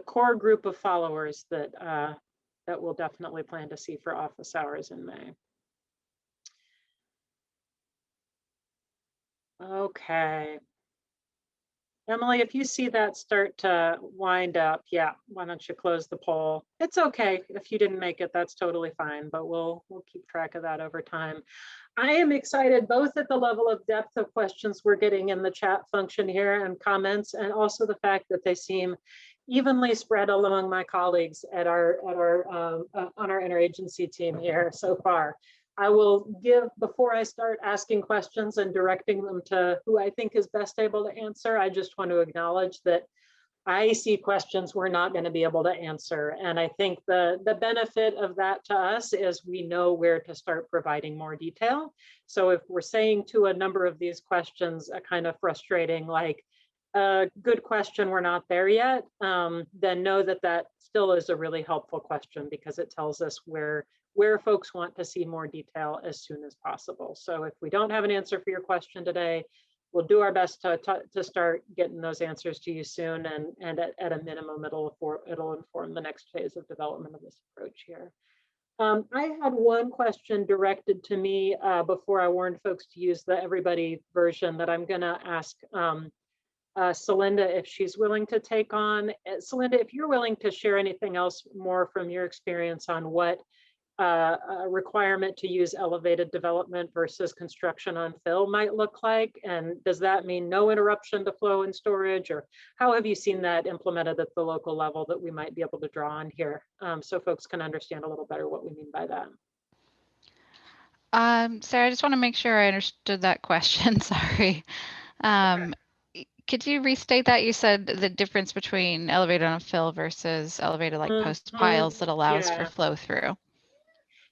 core group of followers that we'll definitely plan to see for office hours in May. Okay. Emily, if you see that start to wind up, yeah, why don't you close the poll? It's okay if you didn't make it, that's totally fine, but we'll keep track of that over time. I am excited both at the level of depth of questions we're getting in the chat function here and comments, and also the fact that they seem evenly spread among my colleagues at on our interagency team here so far. I will give, before I start asking questions and directing them to who I think is best able to answer, I just want to acknowledge that I see questions we're not going to be able to answer. And I think the benefit of that to us is we know where to start providing more detail. So if we're saying to a number of these questions, a kind of frustrating, like, good question, we're not there yet, then know that that still is a really helpful question because it tells us where folks want to see more detail as soon as possible. So if we don't have an answer for your question today, we'll do our best to start getting those answers to you soon, and at a minimum, it'll inform the next phase of development of this approach here. I had one question directed to me before I warned folks to use the everybody version that I'm gonna ask Celinda if she's willing to take on. Celinda, if you're willing to share anything else more from your experience on what a requirement to use elevated development versus construction on fill might look like, and does that mean no interruption to flow and storage, or how have you seen that implemented at the local level that we might be able to draw on here, so folks can understand a little better what we mean by that? Sarah, I just want to make sure I understood that question. Sorry. Could you restate that? You said the difference between elevated on fill versus elevated like post piles that allows for flow through.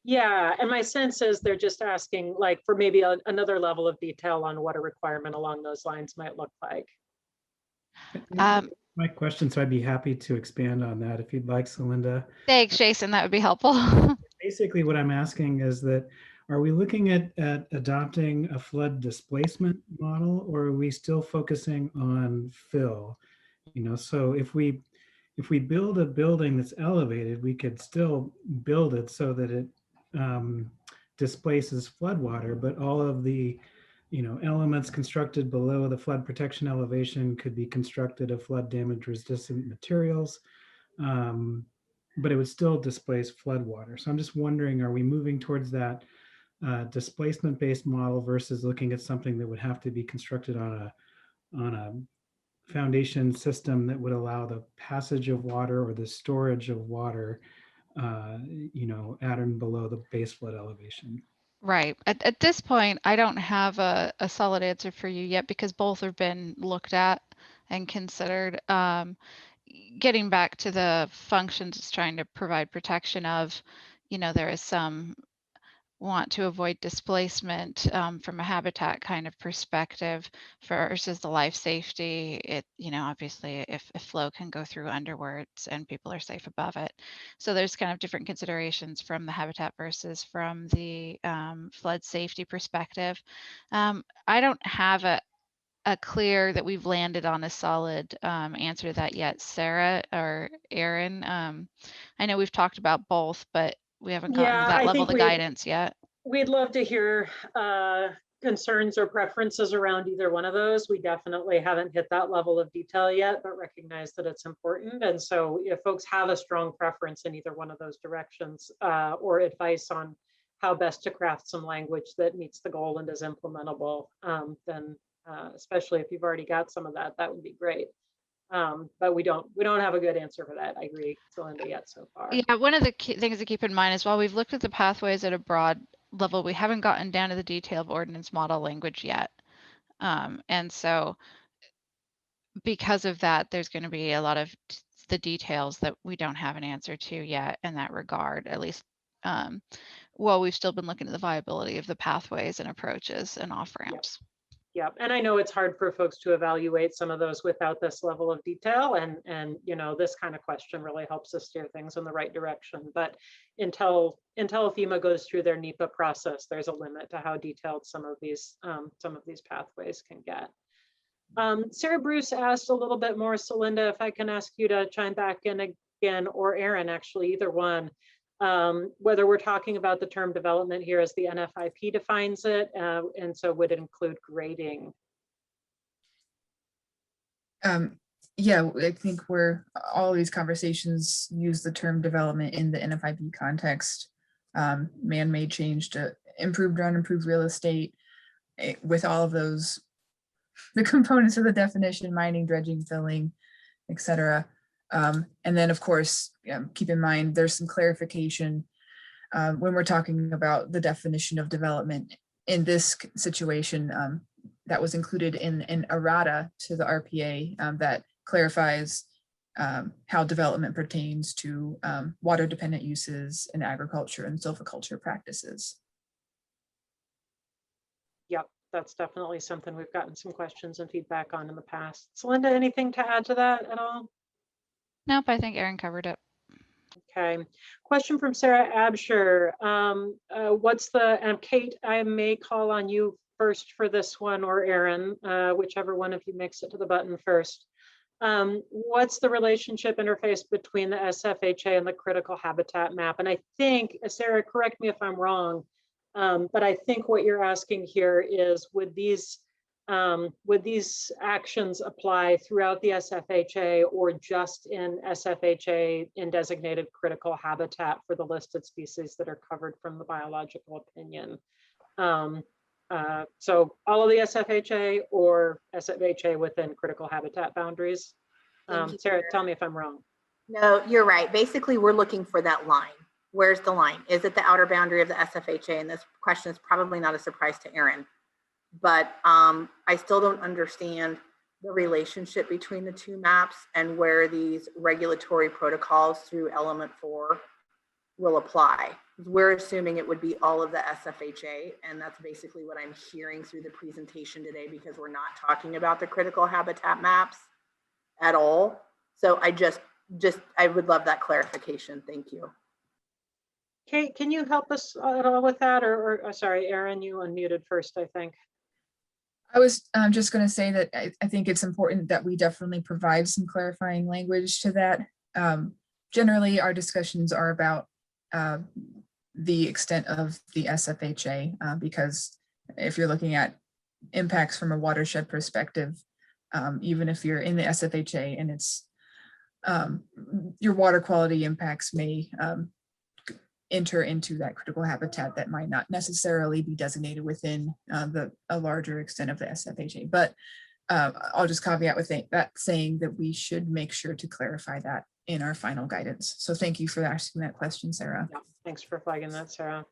Yeah, and my sense is they're just asking like for maybe another level of detail on what a requirement along those lines might look like. My question, so I'd be happy to expand on that if you'd like, Celinda. Thanks, Jason. That would be helpful. Basically, what I'm asking is that, are we looking at adopting a flood displacement model, or are we still focusing on fill? You know, so if we build a building that's elevated, we could still build it so that it displaces floodwater, but all of the elements constructed below the flood protection elevation could be constructed of flood damage resistant materials, but it would still displace floodwater. So I'm just wondering, are we moving towards that displacement based model versus looking at something that would have to be constructed on a foundation system that would allow the passage of water or the storage of water at and below the base flood elevation? Right. At this point, I don't have a solid answer for you yet because both have been looked at and considered. Getting back to the functions it's trying to provide protection of, there is some want to avoid displacement from a habitat kind of perspective versus the life safety. It, obviously if flow can go through underwards and people are safe above it. So there's kind of different considerations from the habitat versus from the flood safety perspective. I don't have a clear that we've landed on a solid answer to that yet. Sarah or Aaron, I know we've talked about both, but we haven't gotten to that level of guidance yet. We'd love to hear concerns or preferences around either one of those. We definitely haven't hit that level of detail yet, but recognize that it's important. And so if folks have a strong preference in either one of those directions or advice on how best to craft some language that meets the goal and is implementable, then especially if you've already got some of that, that would be great. But we don't have a good answer for that. I agree, Celinda, yet so far. Yeah, one of the key things to keep in mind is while we've looked at the pathways at a broad level, we haven't gotten down to the detail of ordinance model language yet. And so because of that, there's going to be a lot of the details that we don't have an answer to yet in that regard, at least while we've still been looking at the viability of the pathways and approaches and off-ramps. Yeah, and I know it's hard for folks to evaluate some of those without this level of detail, and you know, this kind of question really helps us steer things in the right direction. But until FEMA goes through their NEPA process, there's a limit to how detailed some of these pathways can get. Sarah Bruce asked a little bit more. Celinda, if I can ask you to chime back in again, or Aaron, actually, either one. Whether we're talking about the term development here as the NFIP defines it, and so would it include grading? Yeah, I think all of these conversations use the term development in the NFIP context. Man-made change to improved or unimproved real estate with all of those, the components of the definition, mining, dredging, filling, etc. And then, of course, keep in mind, there's some clarification when we're talking about the definition of development in this situation that was included in errata to the RPA that clarifies how development pertains to water-dependent uses in agriculture and silviculture practices. Yep, that's definitely something we've gotten some questions and feedback on in the past. Celinda, anything to add to that at all? Nope, I think Aaron covered it. Okay, question from Sarah Absher. What's and Kate, I may call on you first for this one, or Aaron, whichever one of you makes it to the button first. What's the relationship interface between the SFHA and the critical habitat map? And I think, Sarah, correct me if I'm wrong, but I think what you're asking here is, would these actions apply throughout the SFHA or just in SFHA in designated critical habitat for the listed species that are covered from the biological opinion? So all of the SFHA or SFHA within critical habitat boundaries? Sarah, tell me if I'm wrong. No, you're right. Basically, we're looking for that line. Where's the line? Is it the outer boundary of the SFHA? And this question is probably not a surprise to Aaron. But I still don't understand the relationship between the two maps and where these regulatory protocols through element 4 will apply. We're assuming it would be all of the SFHA, and that's basically what I'm hearing through the presentation today, because we're not talking about the critical habitat maps at all. So I would love that clarification. Thank you. Kate, can you help us at all with that? Or sorry, Aaron, you unmuted first, I think. I was just going to say that I think it's important that we definitely provide some clarifying language to that. Generally, our discussions are about the extent of the SFHA, because if you're looking at impacts from a watershed perspective, even if you're in the SFHA and it's your water quality impacts may enter into that critical habitat that might not necessarily be designated within a larger extent of the SFHA. But I'll just caveat with that saying that we should make sure to clarify that in our final guidance. So thank you for asking that question, Sarah. Yeah, thanks for flagging that, Sarah.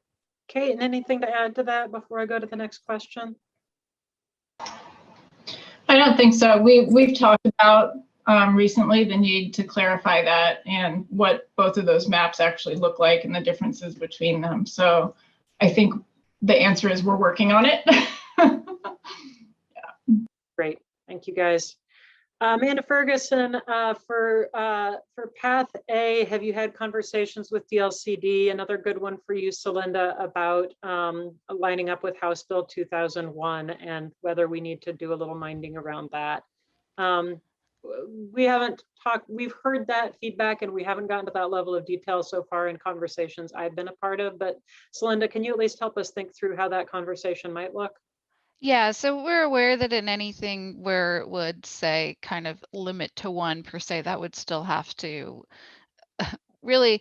Kate, and anything to add to that before I go to the next question? I don't think so. We've talked about recently the need to clarify that and what both of those maps actually look like and the differences between them. So I think the answer is we're working on it. Yeah. Great, thank you guys. Amanda Ferguson, for Path A, have you had conversations with DLCD? Another good one for you, Celinda, about lining up with House Bill 2001 and whether we need to do a little minding around that. We haven't talked, we've heard that feedback and we haven't gotten to that level of detail so far in conversations I've been a part of, but Celinda, can you at least help us think through how that conversation might look? Yeah, so we're aware that in anything where it would say kind of limit to one per se, that would still have to really,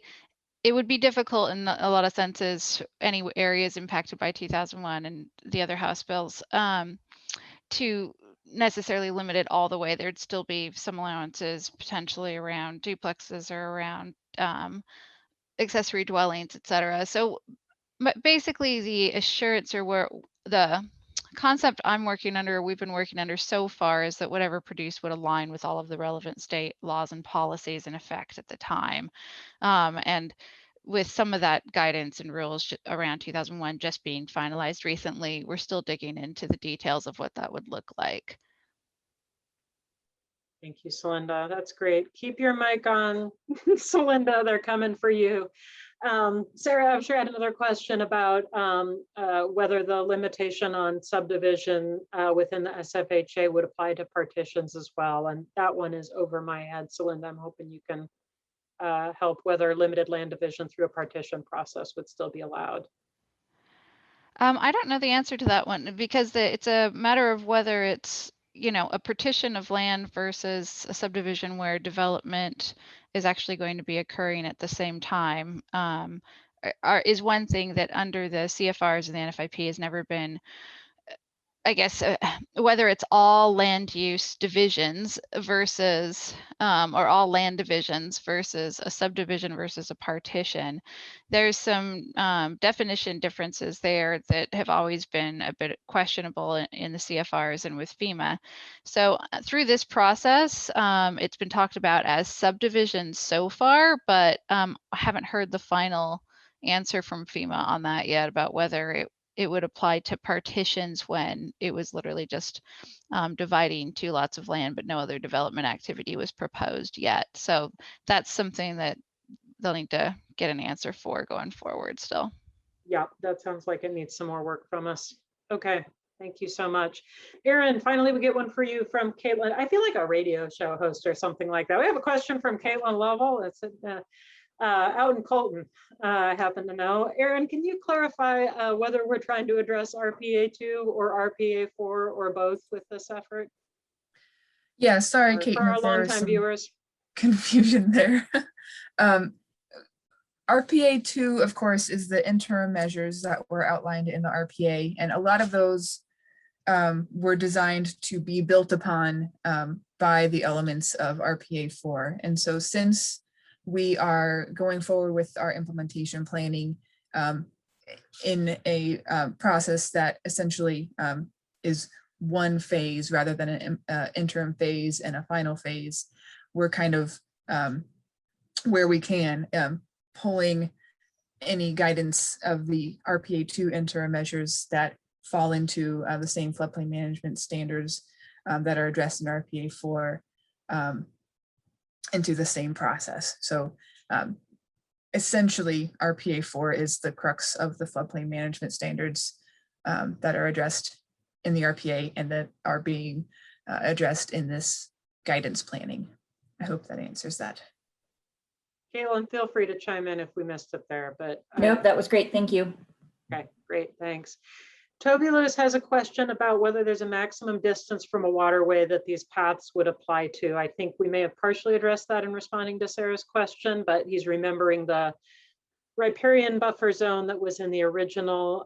it would be difficult in a lot of senses, any areas impacted by 2001 and the other House bills, to necessarily limit it all the way. There'd still be some allowances potentially around duplexes or around accessory dwellings, et cetera. So basically the assurance or where the concept I'm working under, we've been working under so far, is that whatever produced would align with all of the relevant state laws and policies in effect at the time. And with some of that guidance and rules around 2001 just being finalized recently, we're still digging into the details of what that would look like. Thank you, Celinda. That's great. Keep your mic on, Celinda, they're coming for you. Sarah, I'm sure I had another question about whether the limitation on subdivision within the SFHA would apply to partitions as well. And that one is over my head. Celinda, I'm hoping you can help whether limited land division through a partition process would still be allowed. I don't know the answer to that one because it's a matter of whether it's, you know, a partition of land versus a subdivision where development is actually going to be occurring at the same time, is one thing that under the CFRs and the NFIP has never been, I guess, whether it's all land use divisions versus, or all land divisions versus a subdivision versus a partition. There's some definition differences there that have always been a bit questionable in the CFRs and with FEMA. So through this process, it's been talked about as subdivisions so far, but I haven't heard the final answer from FEMA on that yet about whether it would apply to partitions when it was literally just dividing two lots of land, but no other development activity was proposed yet. So that's something that they'll need to get an answer for going forward still. Yeah, that sounds like it needs some more work from us. Okay, thank you so much. Erin, finally we get one for you from Caitlin. I feel like a radio show host or something like that. We have a question from Caitlin Lovell. It's out in Colton, I happen to know. Erin, can you clarify whether we're trying to address RPA2 or RPA4 or both with this effort? Yeah, sorry, Kate. For our longtime viewers. Confusion there. RPA2, of course, is the interim measures that were outlined in the RPA, and a lot of those were designed to be built upon by the elements of RPA4. And so since we are going forward with our implementation planning in a process that essentially is one phase rather than an interim phase and a final phase, we're kind of where we can pulling any guidance of the RPA2 interim measures that fall into the same floodplain management standards that are addressed in RPA4 into the same process. So essentially RPA4 is the crux of the floodplain management standards that are addressed in the RPA and that are being addressed in this guidance planning. I hope that answers that. Caitlin, feel free to chime in if we missed it there, but. Nope, that was great, thank you. Okay, great, thanks. Toby Lewis has a question about whether there's a maximum distance from a waterway that these paths would apply to. I think we may have partially addressed that in responding to Sarah's question, but he's remembering the riparian buffer zone that was in the original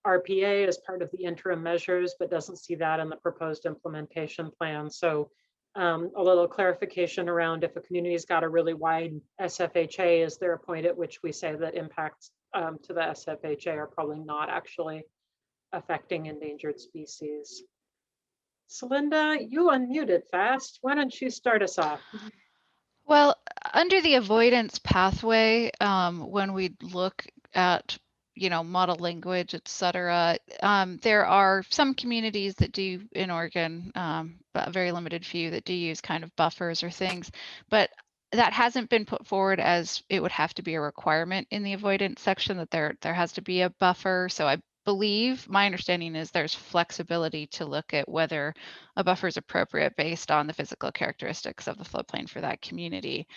RPA as part of the interim measures, but doesn't see that in the proposed implementation plan. So a little clarification around if a community's got a really wide SFHA, is there a point at which we say that impacts to the SFHA are probably not actually affecting endangered species. Celinda, you unmuted fast. Why don't you start us off? Well, under the avoidance pathway, when we look at, model language, etc. There are some communities that do in Oregon, but a very limited few that do use kind of buffers or things, but that hasn't been put forward as it would have to be a requirement in the avoidance section that there has to be a buffer. So I believe, my understanding is there's flexibility to look at whether a buffer is appropriate based on the physical characteristics of the floodplain for that community.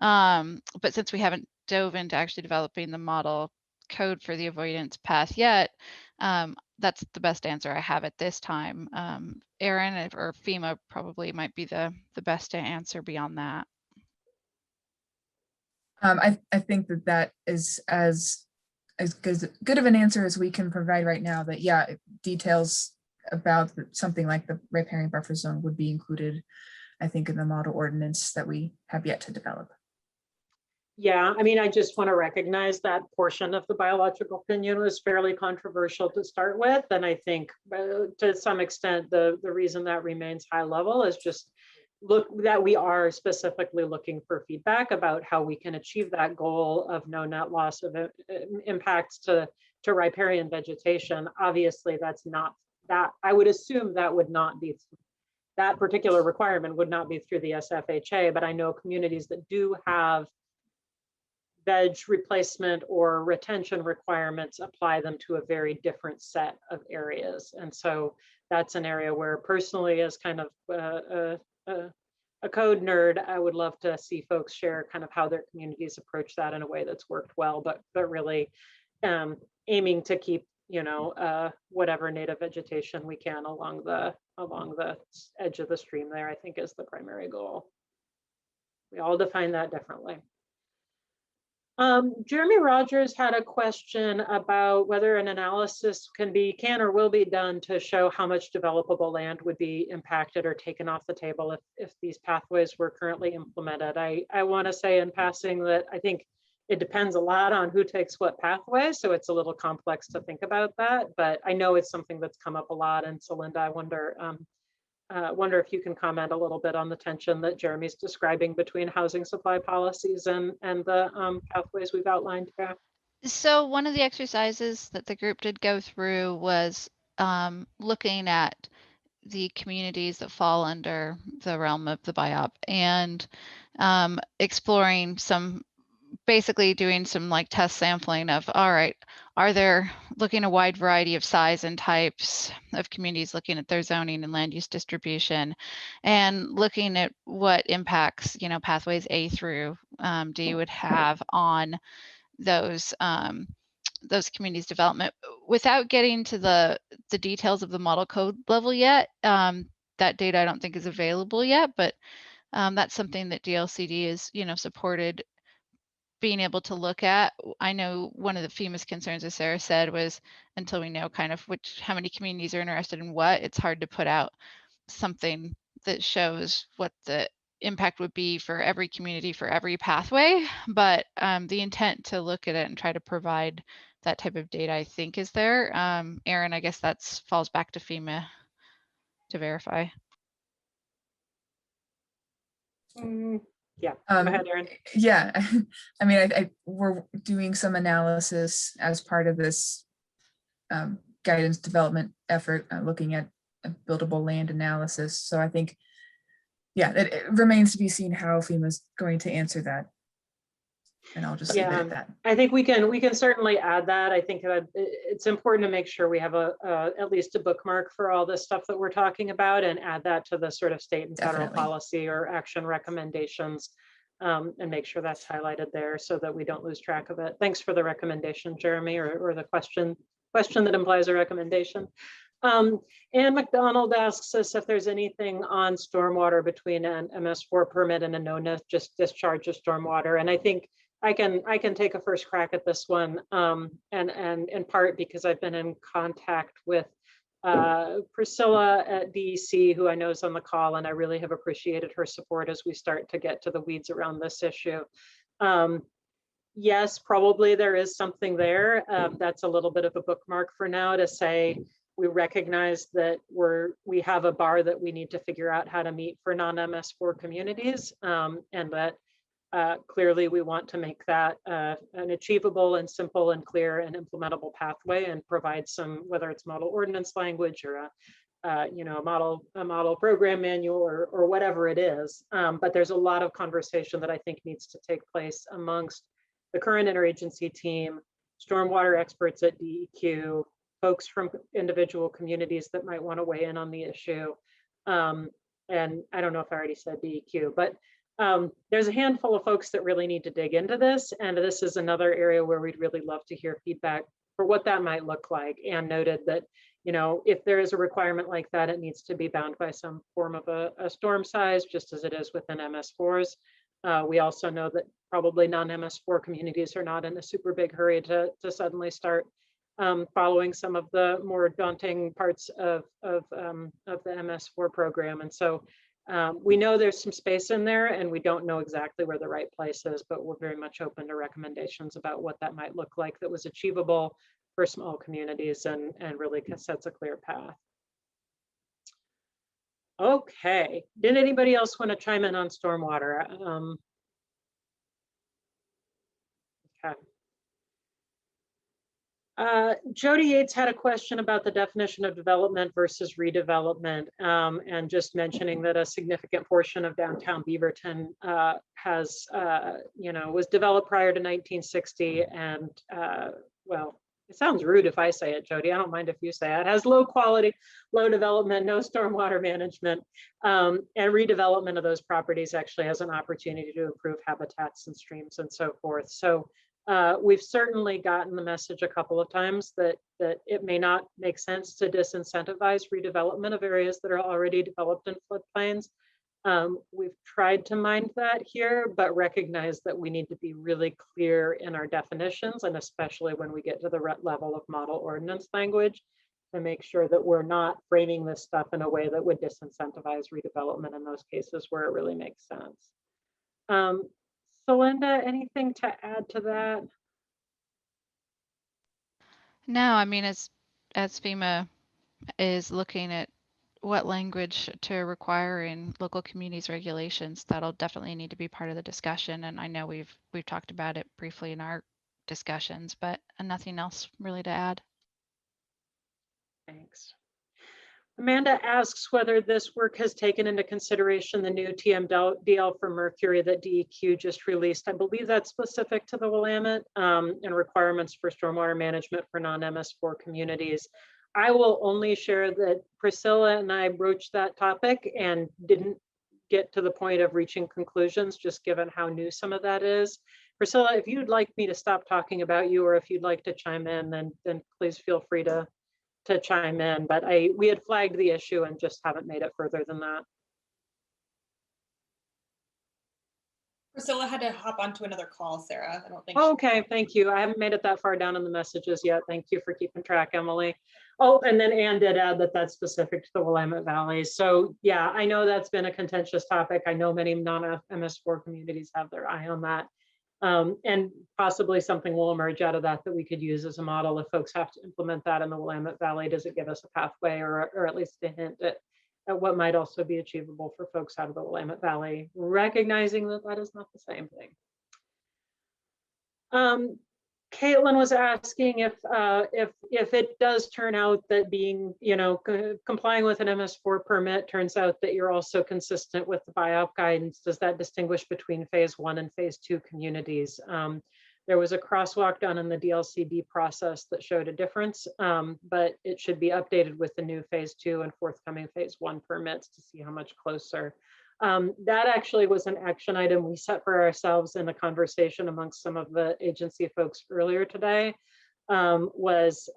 But since we haven't dove into actually developing the model code for the avoidance path yet, that's the best answer I have at this time. Erin or FEMA probably might be the best to answer beyond that. I think that is as good of an answer as we can provide right now, that yeah, details about something like the riparian buffer zone would be included, I think, in the model ordinance that we have yet to develop. Yeah, I mean, I just want to recognize that portion of the biological opinion was fairly controversial to start with. And I think to some extent, the reason that remains high level is just that we are specifically looking for feedback about how we can achieve that goal of no net loss of impacts to riparian vegetation. Obviously, that's not that, I would assume that would not be, that particular requirement would not be through the SFHA, but I know communities that do have veg replacement or retention requirements apply them to a very different set of areas. And so that's an area where personally, as kind of a code nerd, I would love to see folks share kind of how their communities approach that in a way that's worked well, but really aiming to keep, whatever native vegetation we can along the edge of the stream there, I think is the primary goal. We all define that differently. Jeremy Rogers had a question about whether an analysis can or will be done to show how much developable land would be impacted or taken off the table if these pathways were currently implemented. I want to say in passing that I think it depends a lot on who takes what pathway, so it's a little complex to think about that, but I know it's something that's come up a lot. And so Linda, I wonder if you can comment a little bit on the tension that Jeremy's describing between housing supply policies and the pathways we've outlined here. So one of the exercises that the group did go through was looking at the communities that fall under the realm of the BiOp and exploring basically doing some like test sampling of, all right, are there, looking at a wide variety of size and types of communities, looking at their zoning and land use distribution, and looking at what impacts, pathways A through D would have on those communities' development without getting to the details of the model code level yet. That data I don't think is available yet, but that's something that DLCD is, supported being able to look at. I know one of the FEMA's concerns, as Sarah said, was until we know kind of how many communities are interested in what, it's hard to put out something that shows what the impact would be for every community for every pathway. But the intent to look at it and try to provide that type of data, I think, is there. Erin, I guess that falls back to FEMA to verify. Yeah, go ahead, Erin. Yeah, I mean, we're doing some analysis as part of this guidance development effort, looking at a buildable land analysis. So I think, yeah, it remains to be seen how FEMA's going to answer that. And I'll just leave it at that. I think we can certainly add that. I think that it's important to make sure we have at least a bookmark for all this stuff that we're talking about, and add that to the sort of state and federal policy or action recommendations, and make sure that's highlighted there so that we don't lose track of it. Thanks for the recommendation, Jeremy, or the question that implies a recommendation. Ann McDonald asks us if there's anything on stormwater between an MS4 permit and a no just discharge of stormwater. And I think I can take a first crack at this one, and in part because I've been in contact with Priscilla at DEC, who I know is on the call, and I really have appreciated her support as we start to get to the weeds around this issue. Yes, probably there is something there. That's a little bit of a bookmark for now to say we recognize that we have a bar that we need to figure out how to meet for non-MS4 communities, and that clearly we want to make that an achievable and simple and clear and implementable pathway and provide some, whether it's model ordinance language or a model program manual or whatever it is. But there's a lot of conversation that I think needs to take place amongst the current interagency team, stormwater experts at DEQ, folks from individual communities that might want to weigh in on the issue. And I don't know if I already said DEQ, but there's a handful of folks that really need to dig into this. And this is another area where we'd really love to hear feedback for what that might look like. And noted that, if there is a requirement like that, it needs to be bound by some form of a storm size, just as it is within MS4s. We also know that probably non-MS4 communities are not in a super big hurry to suddenly start following some of the more daunting parts of the MS4 program. And so we know there's some space in there and we don't know exactly where the right place is, but we're very much open to recommendations about what that might look like that was achievable for small communities and really sets a clear path. Okay, did anybody else want to chime in on stormwater? Okay. Jody Yates had a question about the definition of development versus redevelopment, and just mentioning that a significant portion of downtown Beaverton was developed prior to 1960, and well, it sounds rude if I say it, Jody. I don't mind if you say it. It has low quality, low development, no stormwater management, and redevelopment of those properties actually has an opportunity to improve habitats and streams and so forth. So we've certainly gotten the message a couple of times that it may not make sense to disincentivize redevelopment of areas that are already developed in floodplains. We've tried to mind that here, but recognize that we need to be really clear in our definitions, and especially when we get to the level of model ordinance language, to make sure that we're not framing this stuff in a way that would disincentivize redevelopment in those cases where it really makes sense. So Linda, anything to add to that? No, I mean, as FEMA is looking at what language to require in local communities regulations, that'll definitely need to be part of the discussion. And I know we've talked about it briefly in our discussions, but nothing else really to add. Thanks. Amanda asks whether this work has taken into consideration the new TMDL for Mercury that DEQ just released. I believe that's specific to the Willamette and requirements for stormwater management for non-MS4 communities. I will only share that Priscilla and I broached that topic and didn't get to the point of reaching conclusions, just given how new some of that is. Priscilla, if you'd like me to stop talking about you, or if you'd like to chime in, then please feel free to chime in. But we had flagged the issue and just haven't made it further than that. Priscilla had to hop onto another call, Sarah. I don't think. Okay, thank you. I haven't made it that far down in the messages yet. Thank you for keeping track, Emily. Oh, and then Ann did add that that's specific to the Willamette Valley. So yeah, I know that's been a contentious topic. I know many non-MS4 communities have their eye on that. And possibly something will emerge out of that we could use as a model if folks have to implement that in the Willamette Valley. Does it give us a pathway or at least a hint at what might also be achievable for folks out of the Willamette Valley, recognizing that that is not the same thing. Caitlin was asking if it does turn out that being, complying with an MS4 permit turns out that you're also consistent with the BiOp guidance, does that distinguish between phase 1 and phase 2 communities? There was a crosswalk done in the DLCD process that showed a difference, but it should be updated with the new phase 2 and forthcoming phase 1 permits to see how much closer. That actually was an action item we set for ourselves in a conversation amongst some of the agency folks earlier today, was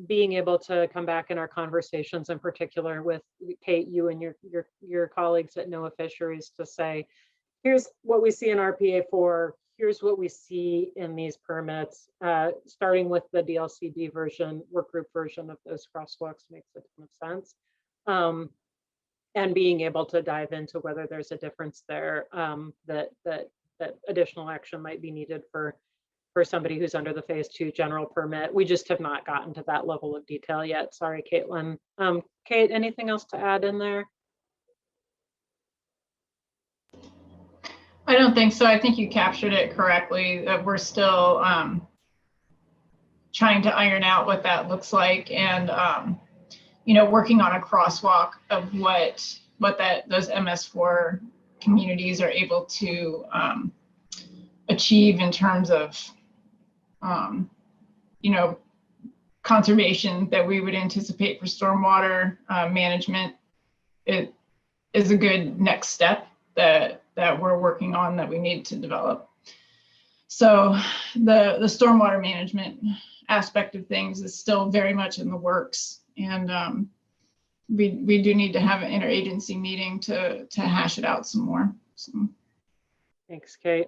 being able to come back in our conversations, in particular with Kate, you and your colleagues at NOAA Fisheries, to say, here's what we see in RPA4, here's what we see in these permits, starting with the DLCD version, work group version of those crosswalks makes a ton of sense. And being able to dive into whether there's a difference there, that additional action might be needed for somebody who's under the phase 2 general permit. We just have not gotten to that level of detail yet. Sorry, Caitlin. Kate, anything else to add in there? I don't think so. I think you captured it correctly. That we're still trying to iron out what that looks like, and working on a crosswalk of what those MS4 communities are able to achieve in terms of conservation that we would anticipate for stormwater management. It is a good next step that we're working on, that we need to develop. So the stormwater management aspect of things is still very much in the works, and we do need to have an interagency meeting to hash it out some more. So. Thanks, Kate.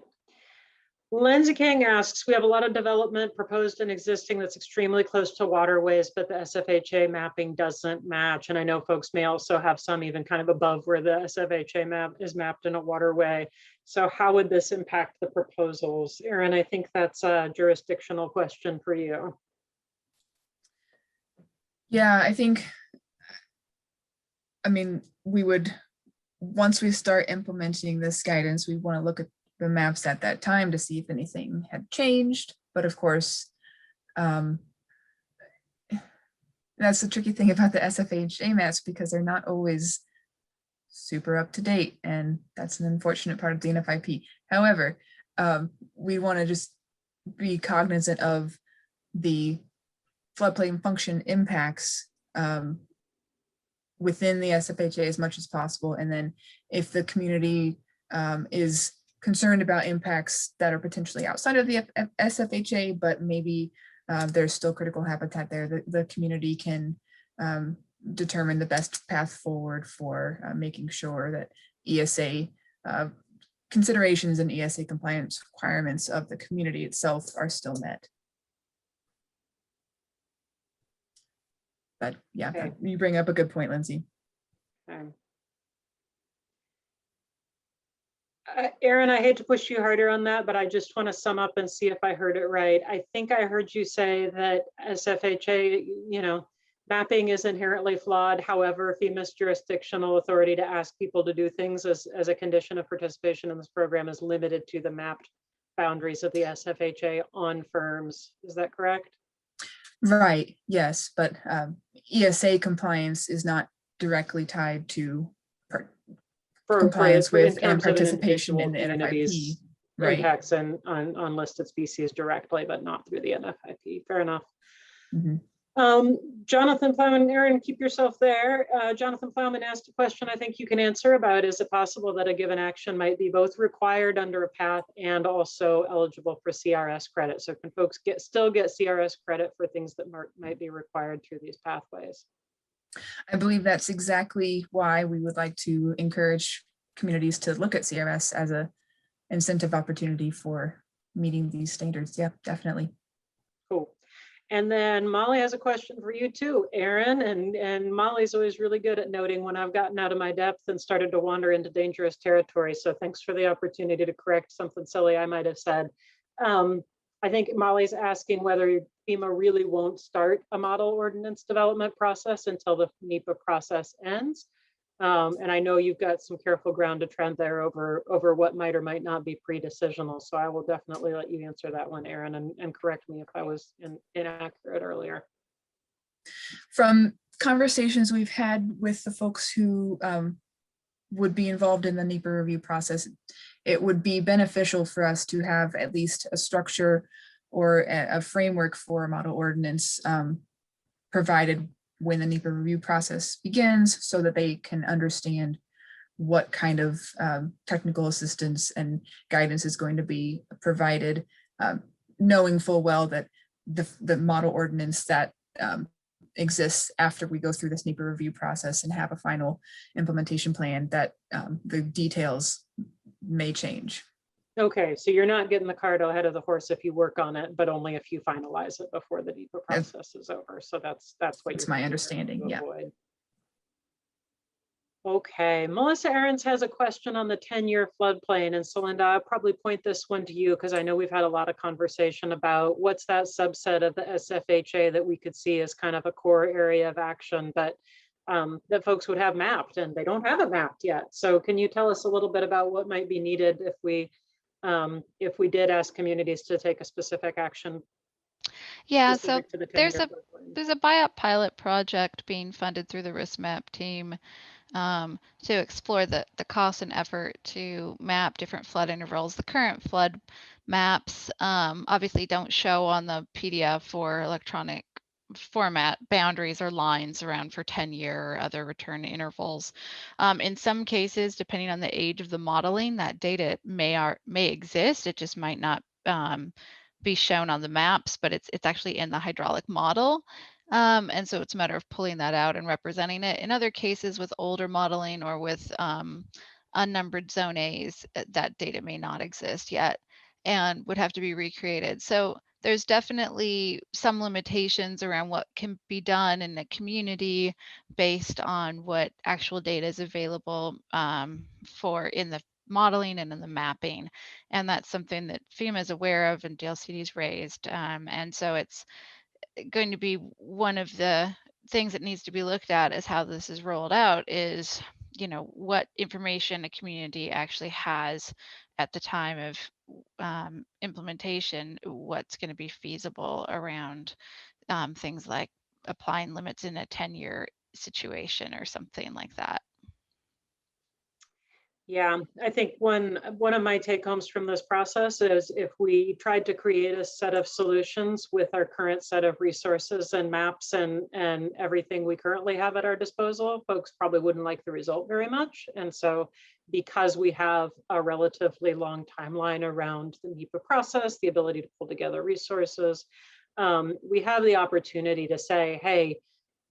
Lindsay King asks, we have a lot of development proposed and existing that's extremely close to waterways, but the SFHA mapping doesn't match. And I know folks may also have some even kind of above where the SFHA map is mapped in a waterway. So how would this impact the proposals? Erin, I think that's a jurisdictional question for you. Yeah, I mean, we would, once we start implementing this guidance, we want to look at the maps at that time to see if anything had changed. But of course, that's the tricky thing about the SFHA maps, because they're not always super up to date, and that's an unfortunate part of the NFIP. However, we want to just be cognizant of the floodplain function impacts within the SFHA as much as possible. And then if the community is concerned about impacts that are potentially outside of the SFHA, but maybe there's still critical habitat there, the community can determine the best path forward for making sure that ESA considerations and ESA compliance requirements of the community itself are still met. But yeah, okay. You bring up a good point, Lindsay. Okay. Erin, I hate to push you harder on that, but I just want to sum up and see if I heard it right. I think I heard you say that SFHA, mapping is inherently flawed. However, FEMA's jurisdictional authority to ask people to do things as a condition of participation in this program is limited to the mapped boundaries of the SFHA on firms. Is that correct? Right, yes, but ESA compliance is not directly tied to compliance with and participation in the NFIP. Right. Impacts on listed species directly, but not through the NFIP. Fair enough. Mm-hmm. Jonathan Plowman, Erin, keep yourself there. Jonathan Plowman asked a question I think you can answer about, is it possible that a given action might be both required under a path and also eligible for CRS credit? So can folks still get CRS credit for things that might be required through these pathways? I believe that's exactly why we would like to encourage communities to look at CRS as an incentive opportunity for meeting these standards. Yeah, definitely. Cool. And then Molly has a question for you too, Erin, and Molly's always really good at noting when I've gotten out of my depth and started to wander into dangerous territory. So thanks for the opportunity to correct something silly I might have said. I think Molly's asking whether FEMA really won't start a model ordinance development process until the NEPA process ends. And I know you've got some careful ground to tread there over what might or might not be pre-decisional. So I will definitely let you answer that one, Erin, and correct me if I was inaccurate earlier. From conversations we've had with the folks who would be involved in the NEPA review process, it would be beneficial for us to have at least a structure or a framework for a model ordinance provided when the NEPA review process begins, so that they can understand what kind of technical assistance and guidance is going to be provided, knowing full well that the model ordinance that exists after we go through this NEPA review process and have a final implementation plan, that the details may change. Okay, so you're not getting the cart ahead of the horse if you work on it, but only if you finalize it before the NEPA process is over. So that's what That's my understanding. Yeah. Avoid. Okay, Melissa Ahrens has a question on the 10-year floodplain, and so Linda, I'll probably point this one to you because I know we've had a lot of conversation about what's that subset of the SFHA that we could see as kind of a core area of action. But that folks would have mapped, and they don't have it mapped yet. So can you tell us a little bit about what might be needed if we did ask communities to take a specific action? Yeah, so To the there's 10-year a floodplain? there's a BiOp pilot project being funded through the risk map team to explore the cost and effort to map different flood intervals. The current flood maps obviously don't show on the PDF or electronic format boundaries or lines around for 10-year or other return intervals. In some cases, depending on the age of the modeling, that data may exist. It just might not be shown on the maps, but it's actually in the hydraulic model. And so it's a matter of pulling that out and representing it. In other cases with older modeling or with unnumbered zone A's, that data may not exist yet and would have to be recreated. So there's definitely some limitations around what can be done in a community based on what actual data is available for in the modeling and in the mapping. And that's something that FEMA is aware of and DLCD's raised. And so it's going to be one of the things that needs to be looked at as how this is rolled out is, what information a community actually has at the time of implementation, what's going to be feasible around things like applying limits in a 10-year situation or something like that. Yeah, I think one of my take homes from this process is if we tried to create a set of solutions with our current set of resources and maps and everything we currently have at our disposal, folks probably wouldn't like the result very much. And so because we have a relatively long timeline around the NEPA process, the ability to pull together resources, we have the opportunity to say, hey,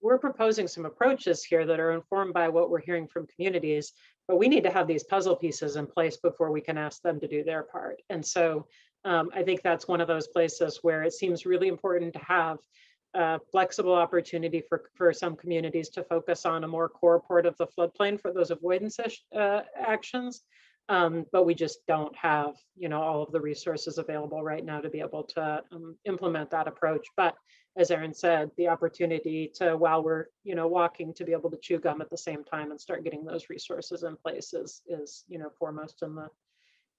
we're proposing some approaches here that are informed by what we're hearing from communities, but we need to have these puzzle pieces in place before we can ask them to do their part. And so I think that's one of those places where it seems really important to have a flexible opportunity for some communities to focus on a more core part of the floodplain for those avoidance actions. But we just don't have, all of the resources available right now to be able to implement that approach. But as Erin said, the opportunity to, while we're, walking, to be able to chew gum at the same time and start getting those resources in place is foremost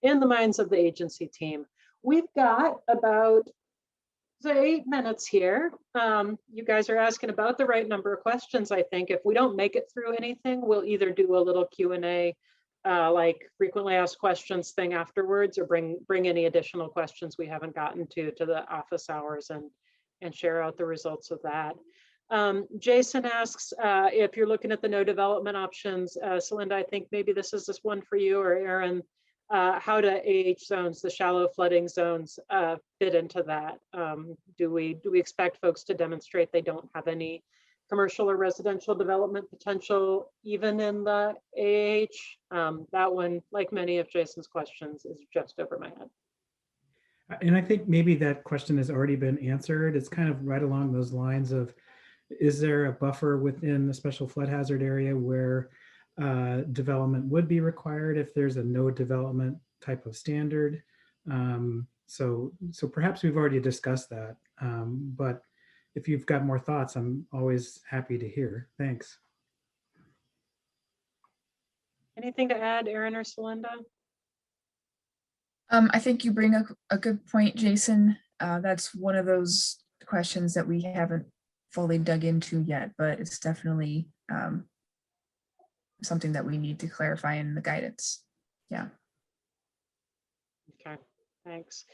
in the minds of the agency team. We've got about 8 minutes here. You guys are asking about the right number of questions. I think if we don't make it through anything, we'll either do a little Q&A like frequently asked questions thing afterwards, or bring any additional questions we haven't gotten to the office hours and share out the results of that. Jason asks if you're looking at the no development options. Celinda, I think maybe this is one for you or Erin. How do AH zones, the shallow flooding zones, fit into that? Do we expect folks to demonstrate they don't have any commercial or residential development potential even in the AH? That one, like many of Jason's questions, is just over my head. And I think maybe that question has already been answered. It's kind of right along those lines of, is there a buffer within the special flood hazard area where development would be required if there's a no development type of standard? So perhaps we've already discussed that, but if you've got more thoughts, I'm always happy to hear. Thanks. Anything to add, Erin or Celinda? I think you bring a good point, Jason. That's one of those questions that we haven't fully dug into yet, but it's definitely something that we need to clarify in the guidance. Yeah. Okay, thanks.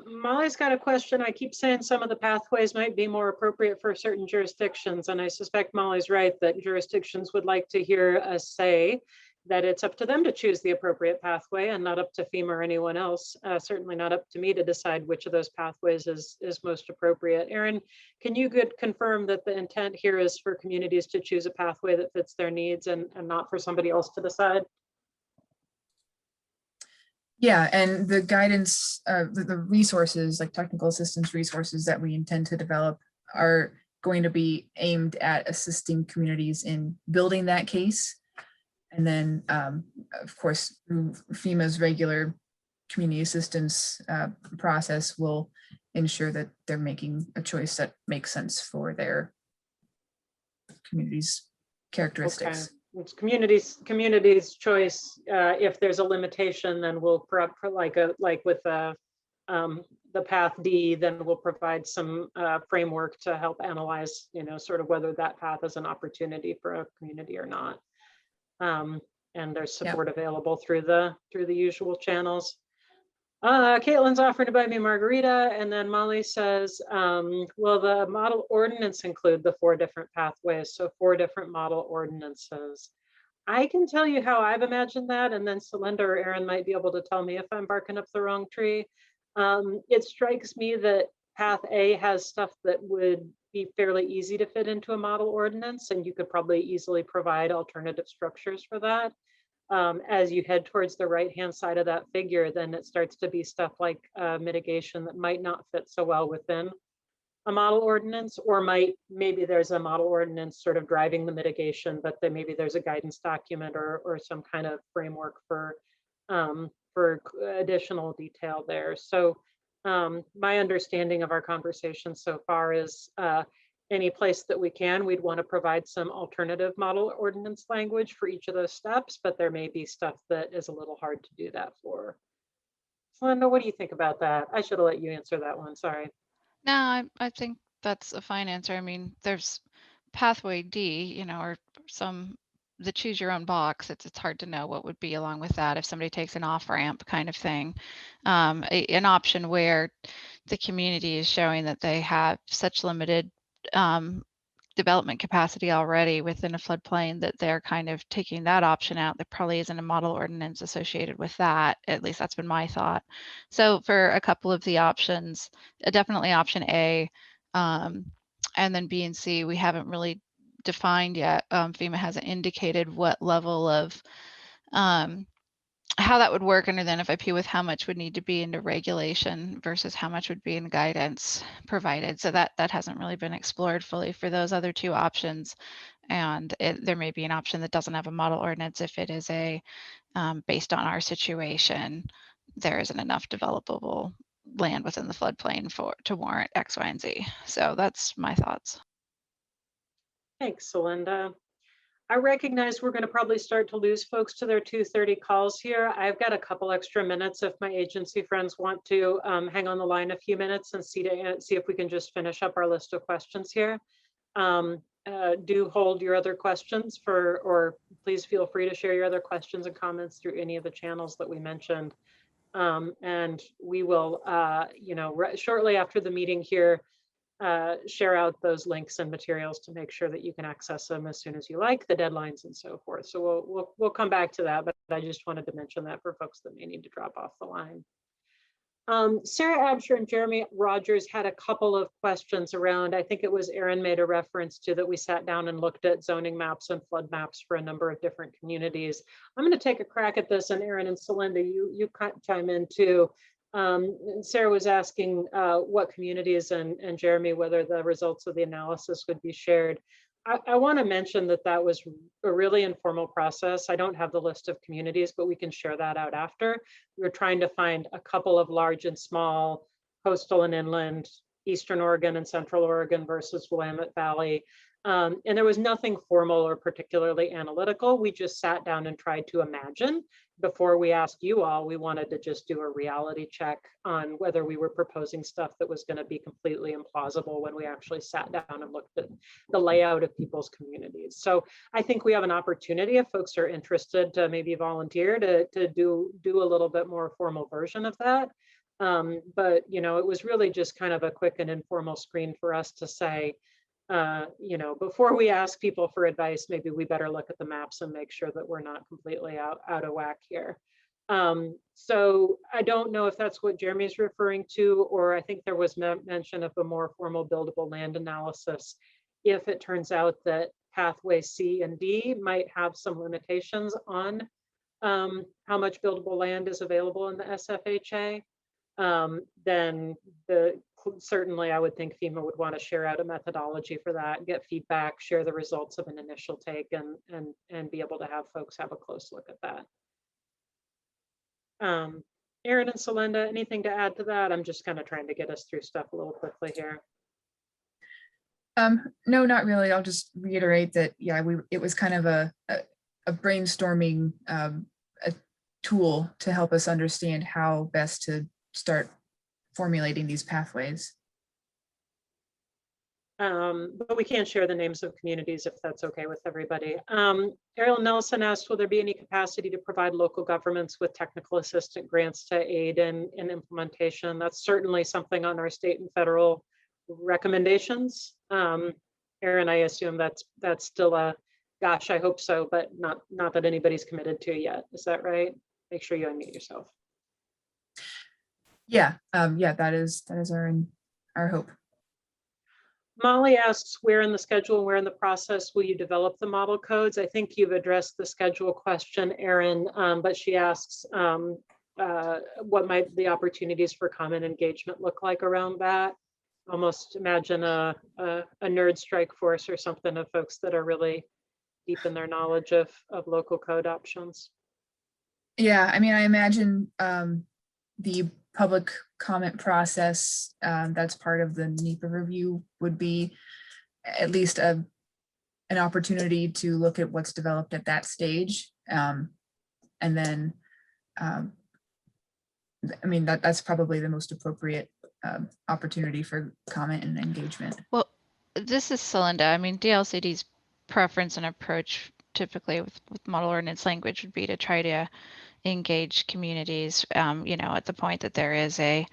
Molly's got a question. I keep saying some of the pathways might be more appropriate for certain jurisdictions, and I suspect Molly's right that jurisdictions would like to hear us say that it's up to them to choose the appropriate pathway and not up to FEMA or anyone else. Certainly not up to me to decide which of those pathways is most appropriate. Erin, can you confirm that the intent here is for communities to choose a pathway that fits their needs and not for somebody else to decide? Yeah, and the guidance, the resources, like technical assistance resources that we intend to develop are going to be aimed at assisting communities in building that case. And then, of course, FEMA's regular community assistance process will ensure that they're making a choice that makes sense for their community's characteristics. It's community's choice. If there's a limitation, then we'll like with the path D, then we'll provide some framework to help analyze, sort of whether that path is an opportunity for a community or not. And there's support available through the usual channels. Caitlin's offering to buy me a margarita, and then Molly says, will the model ordinance include the 4 different pathways? So 4 different model ordinances. I can tell you how I've imagined that, and then Celinda or Erin might be able to tell me if I'm barking up the wrong tree. It strikes me that path A has stuff that would be fairly easy to fit into a model ordinance, and you could probably easily provide alternative structures for that. As you head towards the right-hand side of that figure, then it starts to be stuff like mitigation that might not fit so well within a model ordinance, or maybe there's a model ordinance sort of driving the mitigation, but then maybe there's a guidance document or some kind of framework for additional detail there. So my understanding of our conversation so far is any place that we can, we'd want to provide some alternative model ordinance language for each of those steps, but there may be stuff that is a little hard to do that for. Linda, what do you think about that? I should have let you answer that one, sorry. No, I think that's a fine answer. I mean, there's pathway D, or the choose your own box. It's hard to know what would be along with that if somebody takes an off ramp kind of thing. An option where the community is showing that they have such limited development capacity already within a floodplain that they're kind of taking that option out. There probably isn't a model ordinance associated with that. At least that's been my thought. So for a couple of the options, definitely option A, and then B and C, we haven't really defined yet. FEMA hasn't indicated what level of how that would work under the NFIP with how much would need to be into regulation versus how much would be in guidance provided. So that hasn't really been explored fully for those other 2 options. And there may be an option that doesn't have a model ordinance if it is a based on our situation, there isn't enough developable land within the floodplain to warrant X, Y, and Z. So that's my thoughts. Thanks, Celinda. I recognize we're going to probably start to lose folks to their 2:30 calls here. I've got a couple extra minutes if my agency friends want to hang on the line a few minutes and see if we can just finish up our list of questions here. Do hold your other questions or please feel free to share your other questions and comments through any of the channels that we mentioned. And we will, shortly after the meeting here, share out those links and materials to make sure that you can access them as soon as you like, the deadlines and so forth. So we'll come back to that, but I just wanted to mention that for folks that may need to drop off the line. Sarah Absher and Jeremy Rogers had a couple of questions around, I think it was Erin made a reference to that we sat down and looked at zoning maps and flood maps for a number of different communities. I'm going to take a crack at this, and Erin and Celinda, you chime in too. Sarah was asking what communities and Jeremy, whether the results of the analysis would be shared. I want to mention that was a really informal process. I don't have the list of communities, but we can share that out after. We were trying to find a couple of large and small, coastal and inland, Eastern Oregon and Central Oregon versus Willamette Valley. And there was nothing formal or particularly analytical. We just sat down and tried to imagine. Before we asked you all, we wanted to just do a reality check on whether we were proposing stuff that was going to be completely implausible when we actually sat down and looked at the layout of people's communities. So I think we have an opportunity, if folks are interested, to maybe volunteer to do a little bit more formal version of that. But it was really just kind of a quick and informal screen for us to say, before we ask people for advice, maybe we better look at the maps and make sure that we're not completely out of whack here. So I don't know if that's what Jeremy's referring to, or I think there was mention of a more formal buildable land analysis. If it turns out that pathway C and D might have some limitations on how much buildable land is available in the SFHA, then certainly I would think FEMA would want to share out a methodology for that, get feedback, share the results of an initial take, and be able to have folks have a close look at that. Erin and Celinda, anything to add to that? I'm just kind of trying to get us through stuff a little quickly here. No, not really. I'll just reiterate that, yeah, it was kind of a brainstorming a tool to help us understand how best to start formulating these pathways. But we can't share the names of communities if that's okay with everybody. Ariel Nelson asked, will there be any capacity to provide local governments with technical assistance grants to aid in implementation? That's certainly something on our state and federal recommendations. Aaron, I assume that's still a, gosh, I hope so, but not that anybody's committed to yet. Is that right? Make sure you unmute yourself. Yeah, yeah, that is our hope. Molly asks, where in the schedule, where in the process will you develop the model codes? I think you've addressed the schedule question, Erin, but she asks what might the opportunities for common engagement look like around that? Almost imagine a nerd strike force or something of folks that are really deep in their knowledge of local code options. Yeah, I mean, I imagine the public comment process that's part of the NEPA review would be at least an opportunity to look at what's developed at that stage. And then, I mean, that's probably the most appropriate opportunity for comment and engagement. Well, this is Celinda. I mean, DLCD's preference and approach typically with model ordinance language would be to try to engage communities, you know, at the point that there is a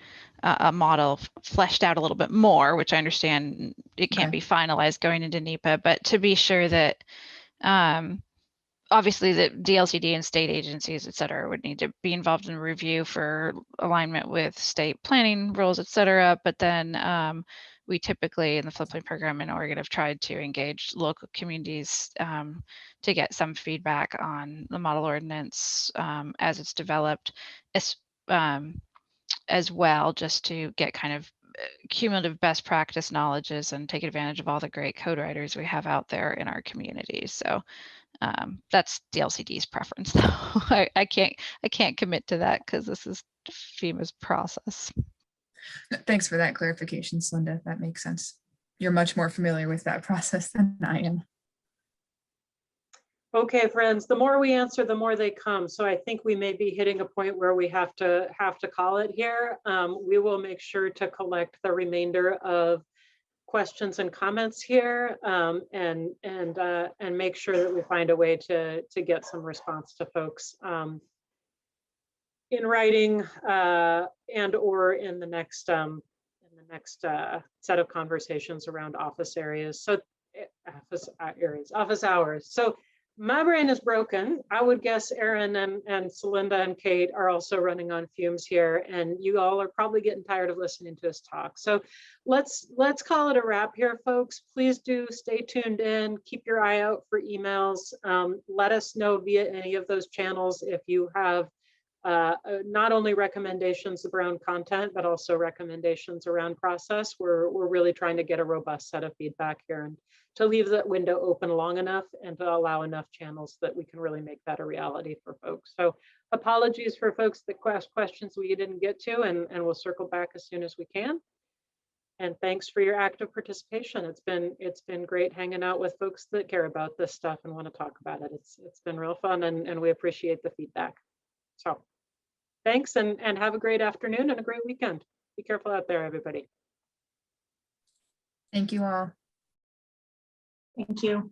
model fleshed out a little bit more, which I understand it can't be finalized going into NEPA, but to be sure that obviously the DLCD and state agencies, et cetera, would need to be involved in review for alignment with state planning rules, et cetera. But then we typically in the floodplain program in Oregon have tried to engage local communities to get some feedback on the model ordinance as it's developed, as well, just to get kind of cumulative best practice knowledges and take advantage of all the great code writers we have out there in our communities. So that's DLCD's preference, though. I can't commit to that because this is FEMA's process. Thanks for that clarification, Celinda. That makes sense. You're much more familiar with that process than I am. Okay, friends, the more we answer, the more they come. So I think we may be hitting a point where we have to call it here. We will make sure to collect the remainder of questions and comments here and make sure that we find a way to get some response to folks in writing and or in the next set of conversations around office areas. So office hours. So my brain is broken. I would guess Erin and Celinda and Kate are also running on fumes here, and you all are probably getting tired of listening to us talk. So let's call it a wrap here, folks. Please do stay tuned in. Keep your eye out for emails. Let us know via any of those channels if you have not only recommendations around content, but also recommendations around process. We're really trying to get a robust set of feedback here and to leave that window open long enough and to allow enough channels that we can really make that a reality for folks. So apologies for folks that asked questions we didn't get to, and we'll circle back as soon as we can. And thanks for your active participation. It's been great hanging out with folks that care about this stuff and want to talk about it. It's been real fun, and we appreciate the feedback. So thanks, and have a great afternoon and a great weekend. Be careful out there, everybody. Thank you all. Thank you.